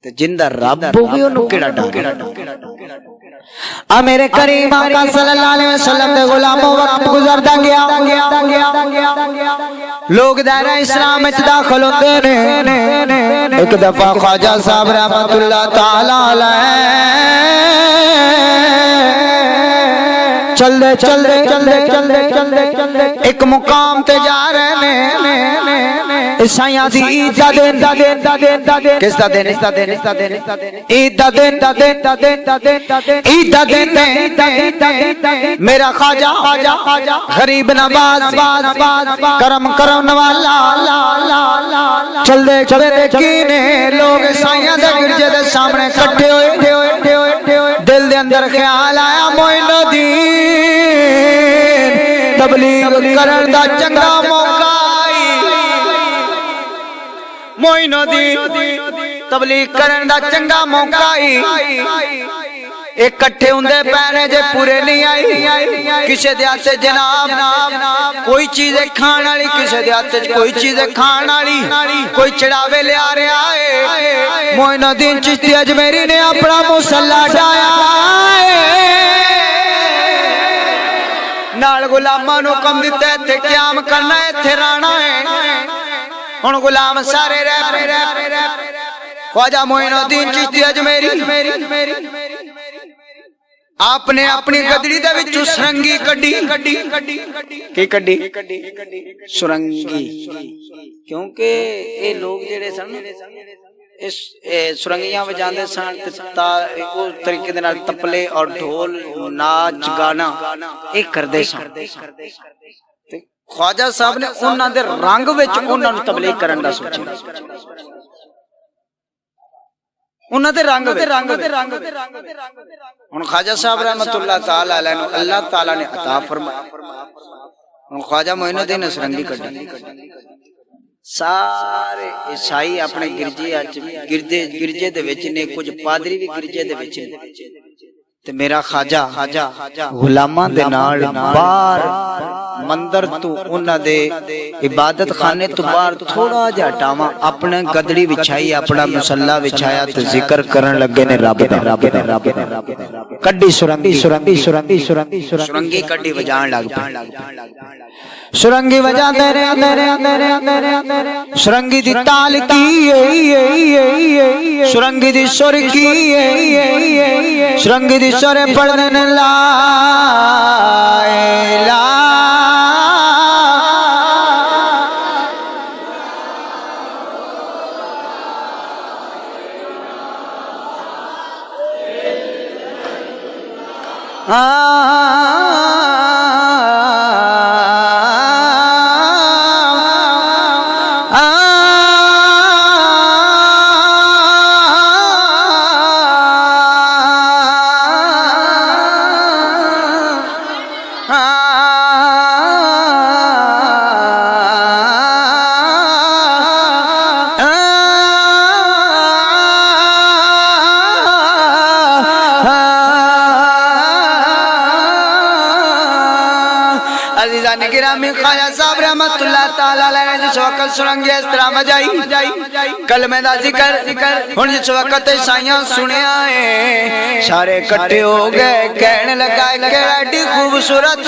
تے جندا رب ہوے اونوں کیڑا ڈر میرے کریم آقا صلی اللہ علیہ وسلم دے غلاموں وقت گزردا گیا لوگ دائرہ اسلام وچ داخل ہوندے نے ایک دفعہ خواجہ صاحب رحمت اللہ تعالی علیہ چلدے چلدے چلدے چلدے چلدے چلدے ایک مقام تے جا رہے نے عیسائیاں دی عید دا دن کس دا دن عید دا دن عید دا دن میرا خواجہ غریب نواز کرم کرم والا چلدے چلدے کینے لوگ عیسائیاں دے گرجے دے سامنے کٹھے ہوئے دل دے اندر خیال آیا معین الدین تبلیغ کرن دا چنگا موقع معین الدین تبلیغ کرن دا چنگا موقع اکٹھے ہوندے پینے جے پورے نہیں آئی کسے دے ہاتھ جناب کوئی چیز کھان والی کسے دے ہاتھ کوئی چیز کھان والی کوئی چڑھاوے لے آ رہا ہے معین الدین چشتی اجمیری نے اپنا مصلا ڈایا نال غلاماں نو حکم دتا ہے تے قیام کرنا ہے تے رانا ہے ہن غلام سارے رہ خواجہ معین الدین چشتی اجمیری آپ نے اپنی گدڑی دے وچوں سرنگی کڈی کی کڈی سرنگی کیونکہ اے لوگ جڑے سن اس سرنگیاں وجاندے سن اس طریقے دے نال تپلے اور ڈھول ناچ گانا اے کردے سن خواجہ صاحب نے انہاں دے رنگ وچ انہاں نوں تبلیغ کرن دا سوچیا انہاں دے رنگ ہن خواجہ صاحب رحمۃ اللہ تعالی علیہ نو اللہ تعالی نے عطا فرمایا ہن خواجہ معین الدین نے سرنگی کڈی سارے عیسائی اپنے گرجے دے وچ نے کچھ پادری بھی گرجے دے وچ تے میرا خواجہ غلاماں دے نال باہر مندر تو انہاں دے عبادت خانے تو باہر تھوڑا جا ہٹاواں اپنے گدڑی وچھائی اپنا مصلا وچھایا تے ذکر کرن لگے نے رب دا کڈی سرنگی کڈی وجان لگ پئی سرنگی وجا دے سرنگی دی تال کی سرنگی دی سر کی سرنگی دی سر پڑھنے لا الہ گرامی خواجہ صاحب رحمت اللہ تعالی علیہ نے جس وقت سرنگی اس طرح بجائی کلمے دا ذکر ہن جس وقت عیسائیاں سنیا ہے سارے کٹھے ہو گئے کہنے لگا کہ ایڈی خوبصورت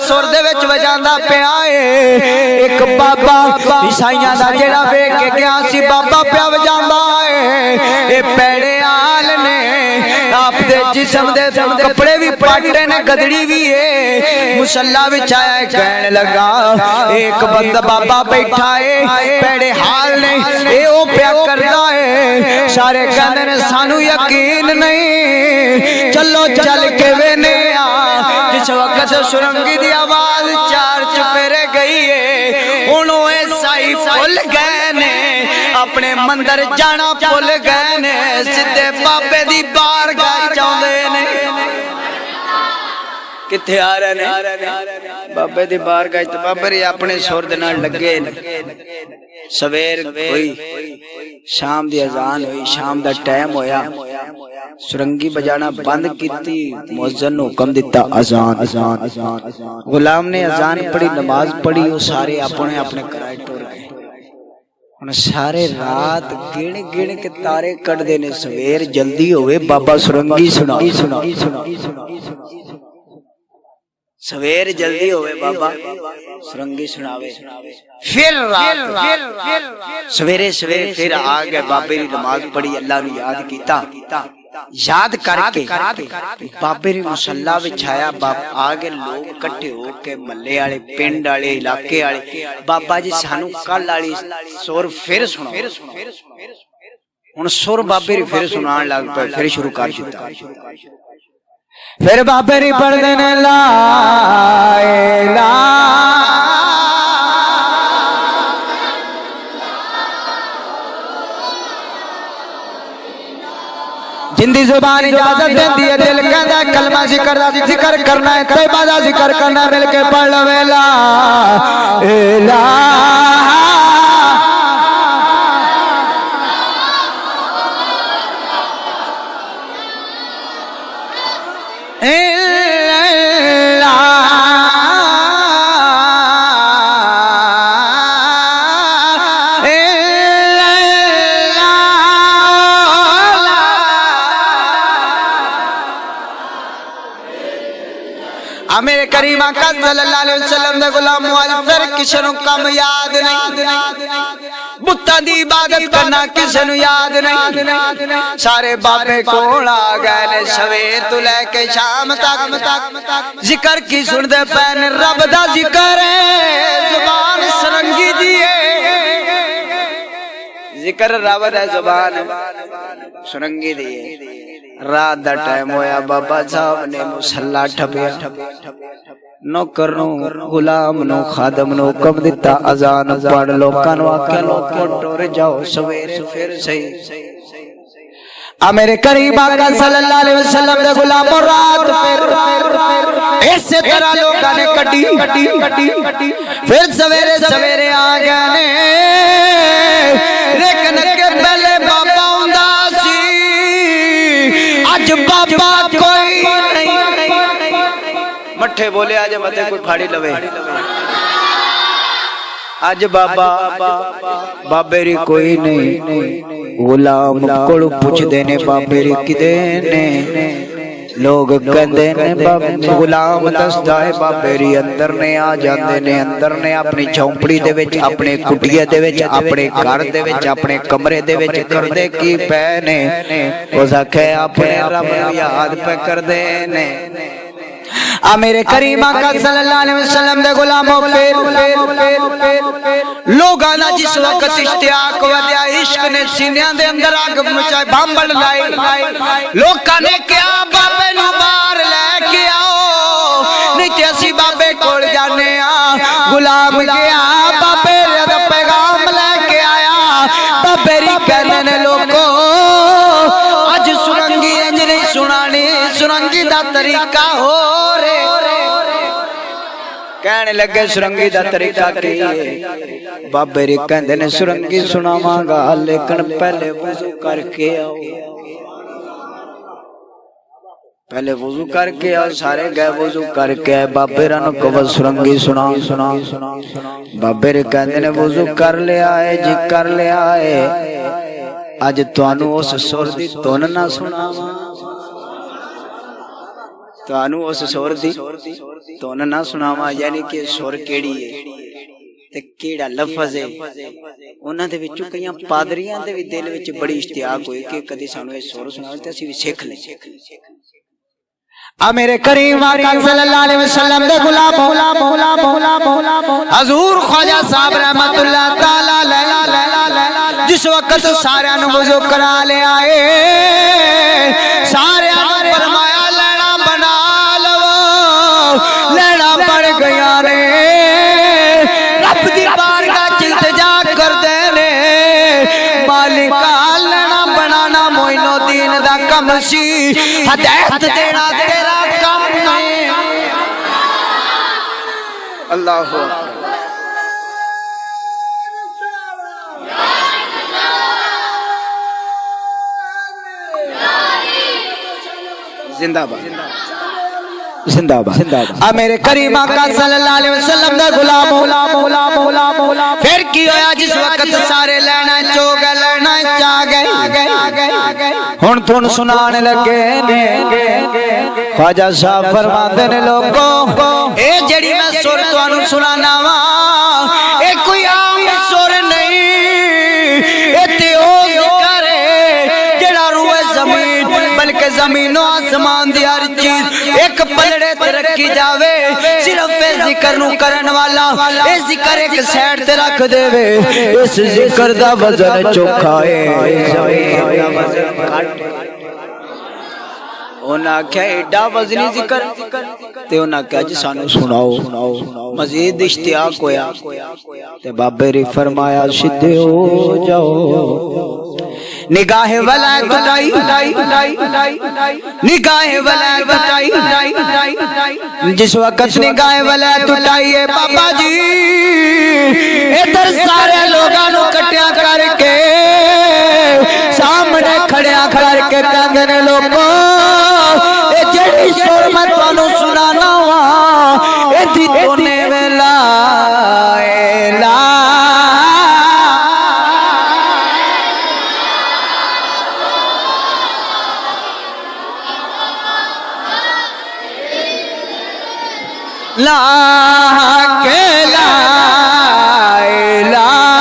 سر دے وچ وجاندا پیا ہے ایک بابا عیسائیاں دا جڑا ویکھ کے گیا سی بابا پیا وجاندا ہے اے پیڑے آل نے آپ دے جسم دے کپڑے بھی پاٹے نے گدڑی بھی ہے مصلا وچھایا ہے کہنے لگا ایک بندہ بابا بیٹھا ہے پیڑے حال نہیں اے او پیا کردا ہے سارے کہندے نے سانو یقین نہیں چلو چل کے وینے آ جس وقت سرنگی دی آواز چار چپیرے گئی ہے انہوں عیسائی بھول گئے نے اپنے مندر جانا بھول گئے نے سدھے بابے دی بارگاہ چاہندے نے کتھے آ رہے نے بابے دی بارگاہ تے بابے ری اپنے سر دے نال لگے سویر ہوئی شام دی اذان ہوئی شام دا ٹائم ہویا سرنگی بجانا بند کیتی مؤذن نو حکم دیتا اذان غلام نے اذان پڑھی نماز پڑھی وہ سارے اپنے اپنے کرائے ٹر گئے ہن سارے رات گن گن کے تارے کٹ دے نے سویر جلدی ہوئے بابا سرنگی سنا سویر جلدی ہوئے بابا سرنگی سناوے پھر رات سویرے پھر آگئے بابے نے نماز پڑھی اللہ نے یاد کیتا یاد کر کے بابے نے مصلا بچھایا، آگے لوگ کٹھے ہو کے محلے والے پنڈ والے علاقے والے بابا جی سانو کل والی سور پھر سنو. ہن سر بابے نے پھر سنان لگ پے، پھر شروع کر دیتا. پھر بابے نے پڑھ دینے لا الہ جندی زبان اجازت دیتی ہے، دل کہتا ہے کلمہ ذکر کرنا ہے، طیبہ دا ذکر کرنا ہے، مل کے پڑھ لو لا الہ میرے کریم آقا صلی اللہ علیہ وسلم دے غلام معذر کسے نو کم یاد نہیں، بتاں دی عبادت کرنا کسے نو یاد نہیں. سارے بابے کول آ گئے نے سویر تو لے کے شام تک ذکر کی سن دے پین، رب دا ذکر ہے زبان سرنگی دی ہے، ذکر رب دا زبان سرنگی دی ہے. رات دا ٹائم ہویا، بابا صاحب نے مصلا ٹھپیا، نوکر نو غلام نو خادم نو حکم دیتا اذان پڑھ، لوکاں نو آکھیا لوکو ٹر جاؤ سویرے پھر صحیح. میرے قریب آقا صلی اللہ علیہ وسلم دے غلاموں رات پھر اسی طرح لوکاں نے کٹی، پھر سویرے آ گئے نے، لیکن کے پہلے بابا ہوندا سی، اج بابا کوئی نہیں. مٹھے بولے آج متے کوئی پھاڑی لوے، آج بابا بابے ری کوئی نہیں. غلام کول پوچھ دینے بابے ری کدے نے، لوگ کہندے نے غلام دسدا ہے بابے ری اندر نے آ جاندے نے، اندر نے اپنی جھونپڑی دے وچ، اپنے کٹیے دے وچ، اپنے گھر دے وچ، اپنے کمرے دے وچ کردے کی پے نے، او سکھے اپنے رب نو یاد پہ کردے نے. میرے کریم آقا صلی اللہ علیہ وسلم دے غلاموں لوگاں دا جس وقت اشتیاق ودیا، عشق نے سینیاں دے اندر آگ مچائے، بامبڑ لائی، لوکاں نے کیا بابے نو باہر لے کے آؤ، نہیں تے اسی بابے کول جانے آ. غلام گیا بابے دا پیغام لے کے آیا، بابے ری کہنے نے لوگو اج سرنگی انج نہیں سنانی، سرنگی دا طریقہ ہو رے. کہنے لگے سرنگی دا طریقہ کی ہے؟ بابے ری کہندے نے سرنگی سناواں گا لیکن پہلے وضو کر کے آؤ. پہلے وضو کر کے آؤ. سارے گئے وضو کر کے آئے، بابے رانو کو سرنگی سنا. بابے ری کہندے نے وضو کر لے آئے جی، کر لے آئے، اج تانوں اس سر دی تن نہ سناواں، تانوں اس سور دی تون نہ سناواں. یعنی کہ سور کیڑی ہے تے کیڑا لفظ ہے. انہاں دے وچوں کئی پادریاں دے وی دل وچ بڑی اشتیاق ہوئی کہ کدی سانوں اے سور سناؤ تے اسی وی سیکھ لیں. میرے کریم آقا صلی اللہ علیہ وسلم دے غلام حضور خواجہ صاحب رحمت اللہ تعالی علیہ جس وقت سارے نو وضو کرا لے آئے، سارے فرمایا لینا بنا لو، لینا پڑ گیا نے، رب دی بارگاہ التجا کر دے نے، مالکا لینا بنانا معین الدین دا کم سی، ہدایت دینا تیرا کم نہیں. اللہ زندہ باد، زندہ باد. میرے کریم آقا صلی اللہ علیہ وسلم دا غلام پھر کی ہویا جس وقت سارے لینا چو گئے، لینا چا گئے، ہن تھن سنانے لگے نے. خواجہ صاحب فرماندے نے لوگوں اے جڑی میں سر تانوں سنانا وا اے کوئی عام سر نہیں، اے تے او ذکر ہے جڑا روح زمین پلڑے تے رکھی جاوے صرف ذکر نو کرن والا اے ذکر ایک سائیڈ تے رکھ دے وے اس ذکر دا وزن چوکھا ہے انہاں کیا ایڈا وزنی ذکر تے انہاں کیا جی سانو سناؤ مزید اشتیاق ہویا تے بابے نے فرمایا سیدھے ہو جاؤ نگاہ ولایت اٹھائی نگاہ ولایت اٹھائی جس وقت نگاہ ولایت اٹھائی ہے بابا جی ادھر سارے لوگاں نو کٹیا کر کے سامنے کھڑیا کر کے کہندے نے لوگوں اے جڑی سر میں تانوں سنانا وا ایتھی تونے ویلا لا لا کے لا لا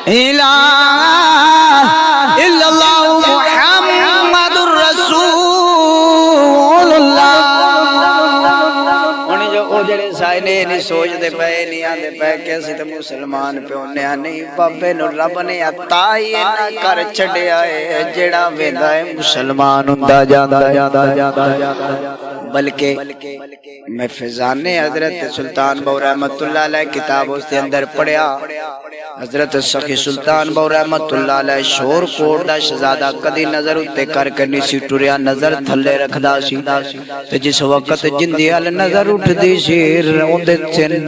الہ الا اللہ محمد الرسول اللہ انہیں جو او جڑے سائنے نہیں سوچ دے پے نہیں آندے پے کیسے تے مسلمان پہ ہونے نہیں بابے نو رب نے عطا ہی نہ کر چھڈیا ہے جڑا ویندا ہے مسلمان ہوندا جاندا بلکہ میں فیضان حضرت سلطان بہو رحمت اللہ علیہ کتاب اس کے اندر پڑھیا حضرت سخی سلطان بہو رحمت اللہ علیہ شور کوٹ دا شہزادہ کدی نظر اتے کر کے نہیں سی ٹریا نظر تھلے رکھدا سی تے جس وقت جندی ال نظر اٹھدی سی اوندے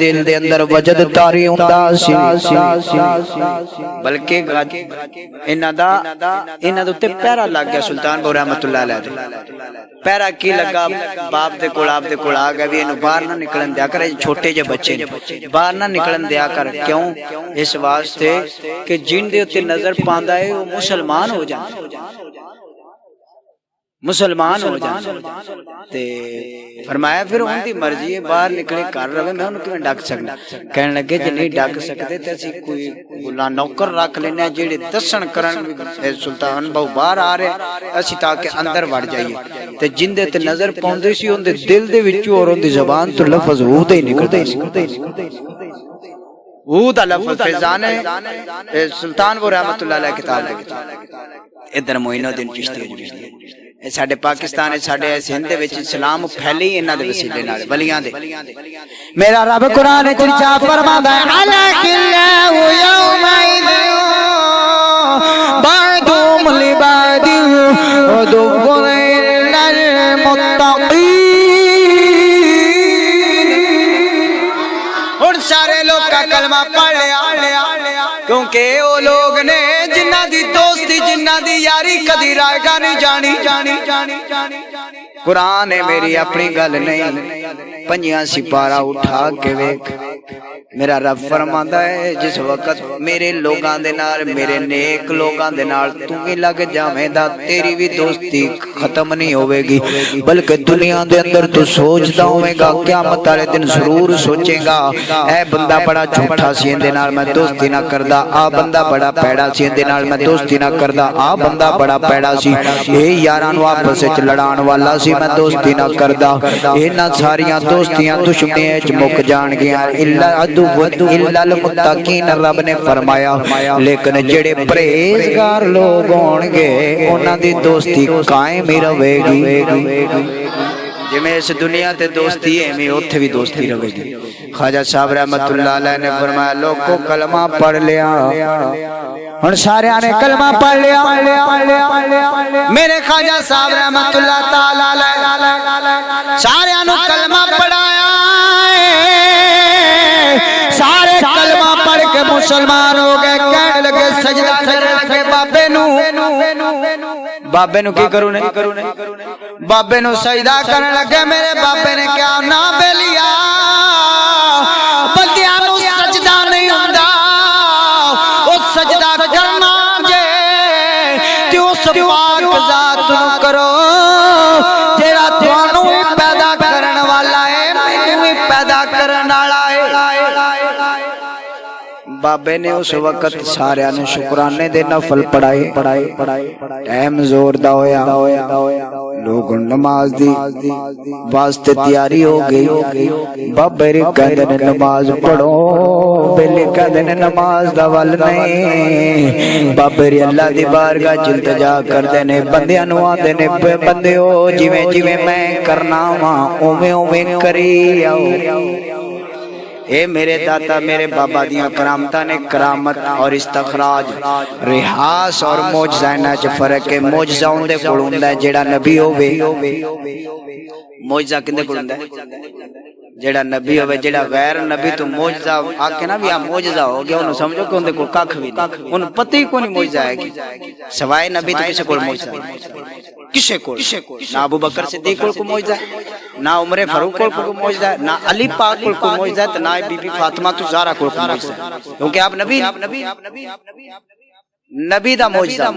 دل دے اندر وجد تاری ہوندا سی بلکہ انہاں دا تے پیرا لگ گیا سلطان بہو رحمت اللہ علیہ پیرا کی لگا باپ دے کول آپ دے کول آ گیا بھی اینو باہر نہ نکلن دیا کر چھوٹے جے بچے نے باہر نہ نکلن دیا کر کیوں اس واسطے کہ جن دے تے نظر پاندا ہے وہ مسلمان ہو جان تے فرمایا پھر ان دی مرضی ہے باہر نکلے کر رہے میں انہوں کیوں ڈک سکنا کہنے لگے جی نہیں ڈک سکتے تے اسی کوئی گلا نوکر رکھ لینے جیڑے دسن کرن سلطان بہو باہر آ رہے اسی تاکہ اندر وڑ جائیے تے جن دے تے نظر پاؤندے سی ان دے دل دے وچوں اور ان دی زبان تو لفظ وہ تے ہی نکلدے وہ دا لفظ فیضان سلطان بہو رحمت اللہ علیہ کتاب دے ادھر معین الدین چشتی ساڈے پاکستان ساڈے سندھ دے وچ اسلام پھیلی انہاں دے وسیلے نال ولیاں دے میرا رب قرآن وچ ارشاد فرماندا ہے الہ یومئذ بعدهم لبعد عدو الا المتقین اور سارے لوگ کا کلمہ پڑھ لیا کیونکہ وہ لوگ نے جنہ دی دوستی جنہ دی یاری کدی رائے گا نہیں جانی قرآن ہے میری اپنی گل نہیں پنجیاں سپارہ اٹھا کے ویکھ میرا رب فرماندا ہے جس وقت میرے لوگاں دے نال میرے نیک لوگاں دے نال تو بھی لگ جاویں دا تیری بھی دوستی ختم نہیں ہوے گی بلکہ دنیا دے اندر تو سوچدا ہوے گا قیامت والے دن ضرور سوچے گا اے بندہ بڑا جھوٹا سی اندے نال میں دوستی نہ کردا آ بندہ بڑا پیڑا سی اندے نال میں دوستی نہ کردا آ بندہ بڑا پیڑا سی اے یاراں نو آپس وچ لڑان والا سی میں دوستی نہ کردا انہاں ساریاں دوستیاں دشمنیاں وچ مک جان گیاں الا الا المتقین رب نے فرمایا لیکن جڑے پرہیزگار لوگ ہون گے انہاں دی دوستی قائم ہی رہے گی جی میں اس دنیا تے دوستی ہے میں اوتھے بھی دوستی رہے گی خواجہ صاحب رحمت اللہ علیہ نے فرمایا لوگوں کلمہ پڑھ لیا ہن سارے نے کلمہ پڑھ لیا میرے خواجہ صاحب رحمت اللہ تعالی علیہ سارے نو کلمہ پڑھایا سارے کلمہ پڑھ کے مسلمان ہو گئے کہنے لگے سجدہ کر کے بابے نو کی کروں نے بابے نو سجدہ کرنے لگے میرے بابے نے کیا نا بے لیا بندیاں نو سجدہ نہیں ہوندا او سجدہ کرنا جے تے اس پاک ذات نو کرو جیڑا تانوں پیدا کرن والا ہے مینوں پیدا کرن والا ہے بابے نے اس وقت سارے نے شکرانے دے نفل پڑھائے ٹائم زور دا ہویا لوگ نماز دی واسطے تیاری ہو گئی بابے ری کہندے نے نماز پڑھو بیلی کہندے نے نماز دا ول نہیں بابے ری اللہ دی بارگاہ التجا کردے نے بندیاں نو آندے نے بندیو جویں جویں میں کرنا وا اوویں اوویں کری آؤ اے میرے داتا میرے بابا دیاں کرامتاں نے کرامت اور استخراج رہاس اور معجزہ نہ چ فرق ہے معجزہ اون دے کول ہوندا ہے جیڑا نبی ہوے معجزہ کندے کول ہوندا ہے جیڑا نبی ہوے جیڑا غیر نبی تو معجزہ آکھے نا بھی آ معجزہ ہو گیا انہوں سمجھو کہ اندے کول ککھ وی نہیں انہوں پتہ ہی کوئی نہیں معجزہ ہے سوائے نبی تو کسے کول معجزہ کسے کول نہ ابو بکر صدیق کول کو معجزہ ہے نہ عمر فاروق کول کو معجزہ ہے نہ علی پاک کول کو معجزہ ہے نہ بی بی فاطمہ تو زہرا کول کو معجزہ ہے کیونکہ آپ نبی دا معجزہ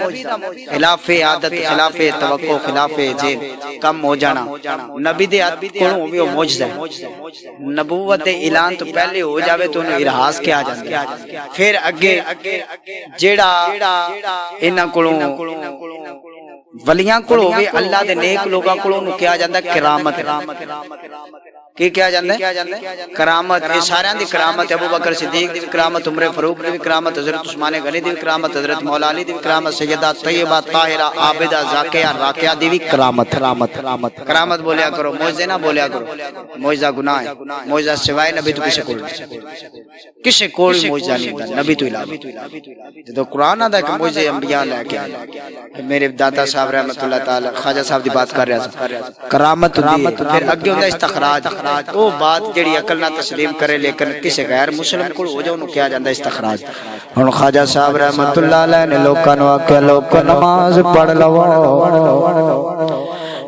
خلاف عادت خلاف توقع خلاف جین کم ہو جانا نبی دے کولوں وی او معجزہ ہے نبوت اعلان تو پہلے ہو جاوے تو انہوں ارہاس کیا جاندے پھر اگے جیڑا انہاں کولوں ولیاں کولوں وی اللہ دے نیک لوگاں کولوں کیا جاندا کرامت کی کیا جاندا ہے کرامت یہ سارے دی کرامت ابو بکر صدیق دی کرامت عمر فاروق دی کرامت حضرت عثمان غنی دی کرامت حضرت مولا علی دی کرامت سیدہ طیبہ طاہرہ عابدہ ذاکیہ راکعہ دی کرامت کرامت بولیا کرو معجزہ نہ بولیا کرو معجزہ گناہ ہے معجزہ سوائے نبی تو کسے کول معجزہ نہیں ہوتا نبی تو علاوہ تو قرآن آتا ہے کہ معجزے انبیاء لے کے میرے داتا صاحب رحمۃ اللہ تعالی خواجہ صاحب دی بات کر رہا تھا کرامت دی پھر اگے ہوندا استخراج وہ بات جڑی عقل نہ تسلیم کرے لیکن کسی غیر مسلم کو ہو جائے انہوں کیا جاندہ استخراج ہن خواجہ صاحب رحمت اللہ علیہ نے لوکاں نو آکھیا لوگ نماز پڑھ لو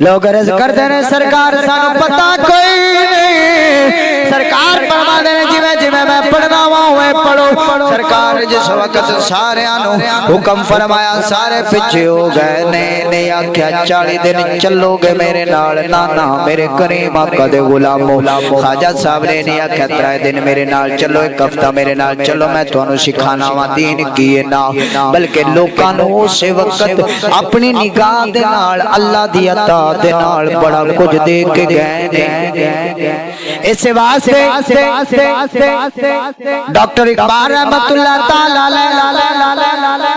لوگ عرض کرتے ہیں سرکار سانو پتہ کوئی نہیں سرکار فرما دے جویں جویں میں پڑھنا ہوئے پڑھو سرکار جس وقت سارے آنو حکم فرمایا سارے پیچھے ہو گئے نہیں آکھیا 40 دن چلو گے میرے نال نانا میرے کریم آقا دے غلامو خواجہ صاحب نے نہیں آکھیا 3 دن میرے نال چلو ایک ہفتہ میرے نال چلو میں تانوں سکھانا وا دین کیے نہ بلکہ لوکاں نو اس وقت اپنی نگاہ دے نال اللہ دی عطا دے نال بڑا کچھ دیکھ کے گئے اس واسطے ڈاکٹر اقبال رحمت اللہ تعالی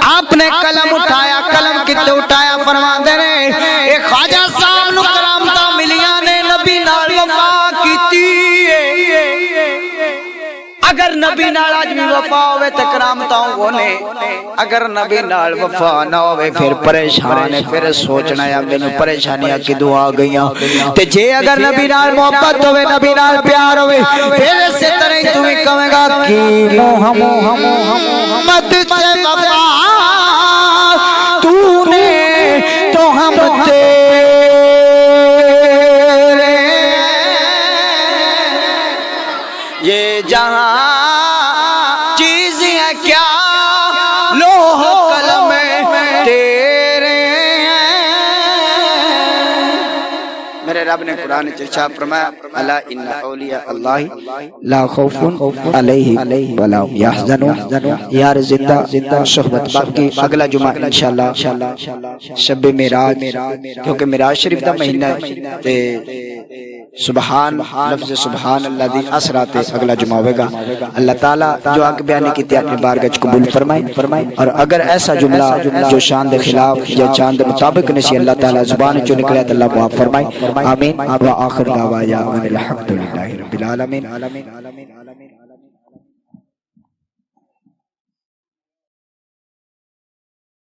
آپ نے قلم اٹھایا قلم کتے اٹھایا فرما دے رہے ایک خواجہ صاحب نو کرامتاں ملیاں نے نبی نال وفا کیتی اگر نبی نال آج بھی وفا ہوئے تے کرامتاں ہونے اگر نبی نال وفا نہ ہوئے پھر پریشان ہے پھر سوچنا ہے مینوں پریشانیاں کدوں آ گئیاں تے جے اگر نبی نال محبت ہوئے نبی نال پیار ہوئے پھر اسی طرح تو بھی کہے گا کہ محمد سے وفا تو نے تو ہم تیرے یہ جہاں چیزیں کیا لوح قلم تیرے میرے رب نے قرآن ارشاد فرمایا الا ان اولیاء اللہ لا خوف علیہم ولا هم يحزنون یار زندہ صحبت باقی اگلا جمعہ انشاءاللہ شب معراج کیونکہ معراج شریف دا مہینہ ہے تے سبحان لفظ سبحان اللہ دی اثرات اگلا جمعہ ہوئے گا اللہ تعالیٰ جو آگ بیانی کی تھی اپنے بارگاہ قبول فرمائیں اور اگر ایسا جملہ جو شان دے خلاف یا شان دے مطابق نسی اللہ تعالیٰ زبان جو نکلے تو اللہ معاف فرمائیں آمین و آخر دعوایا الحمدللہ رب العالمین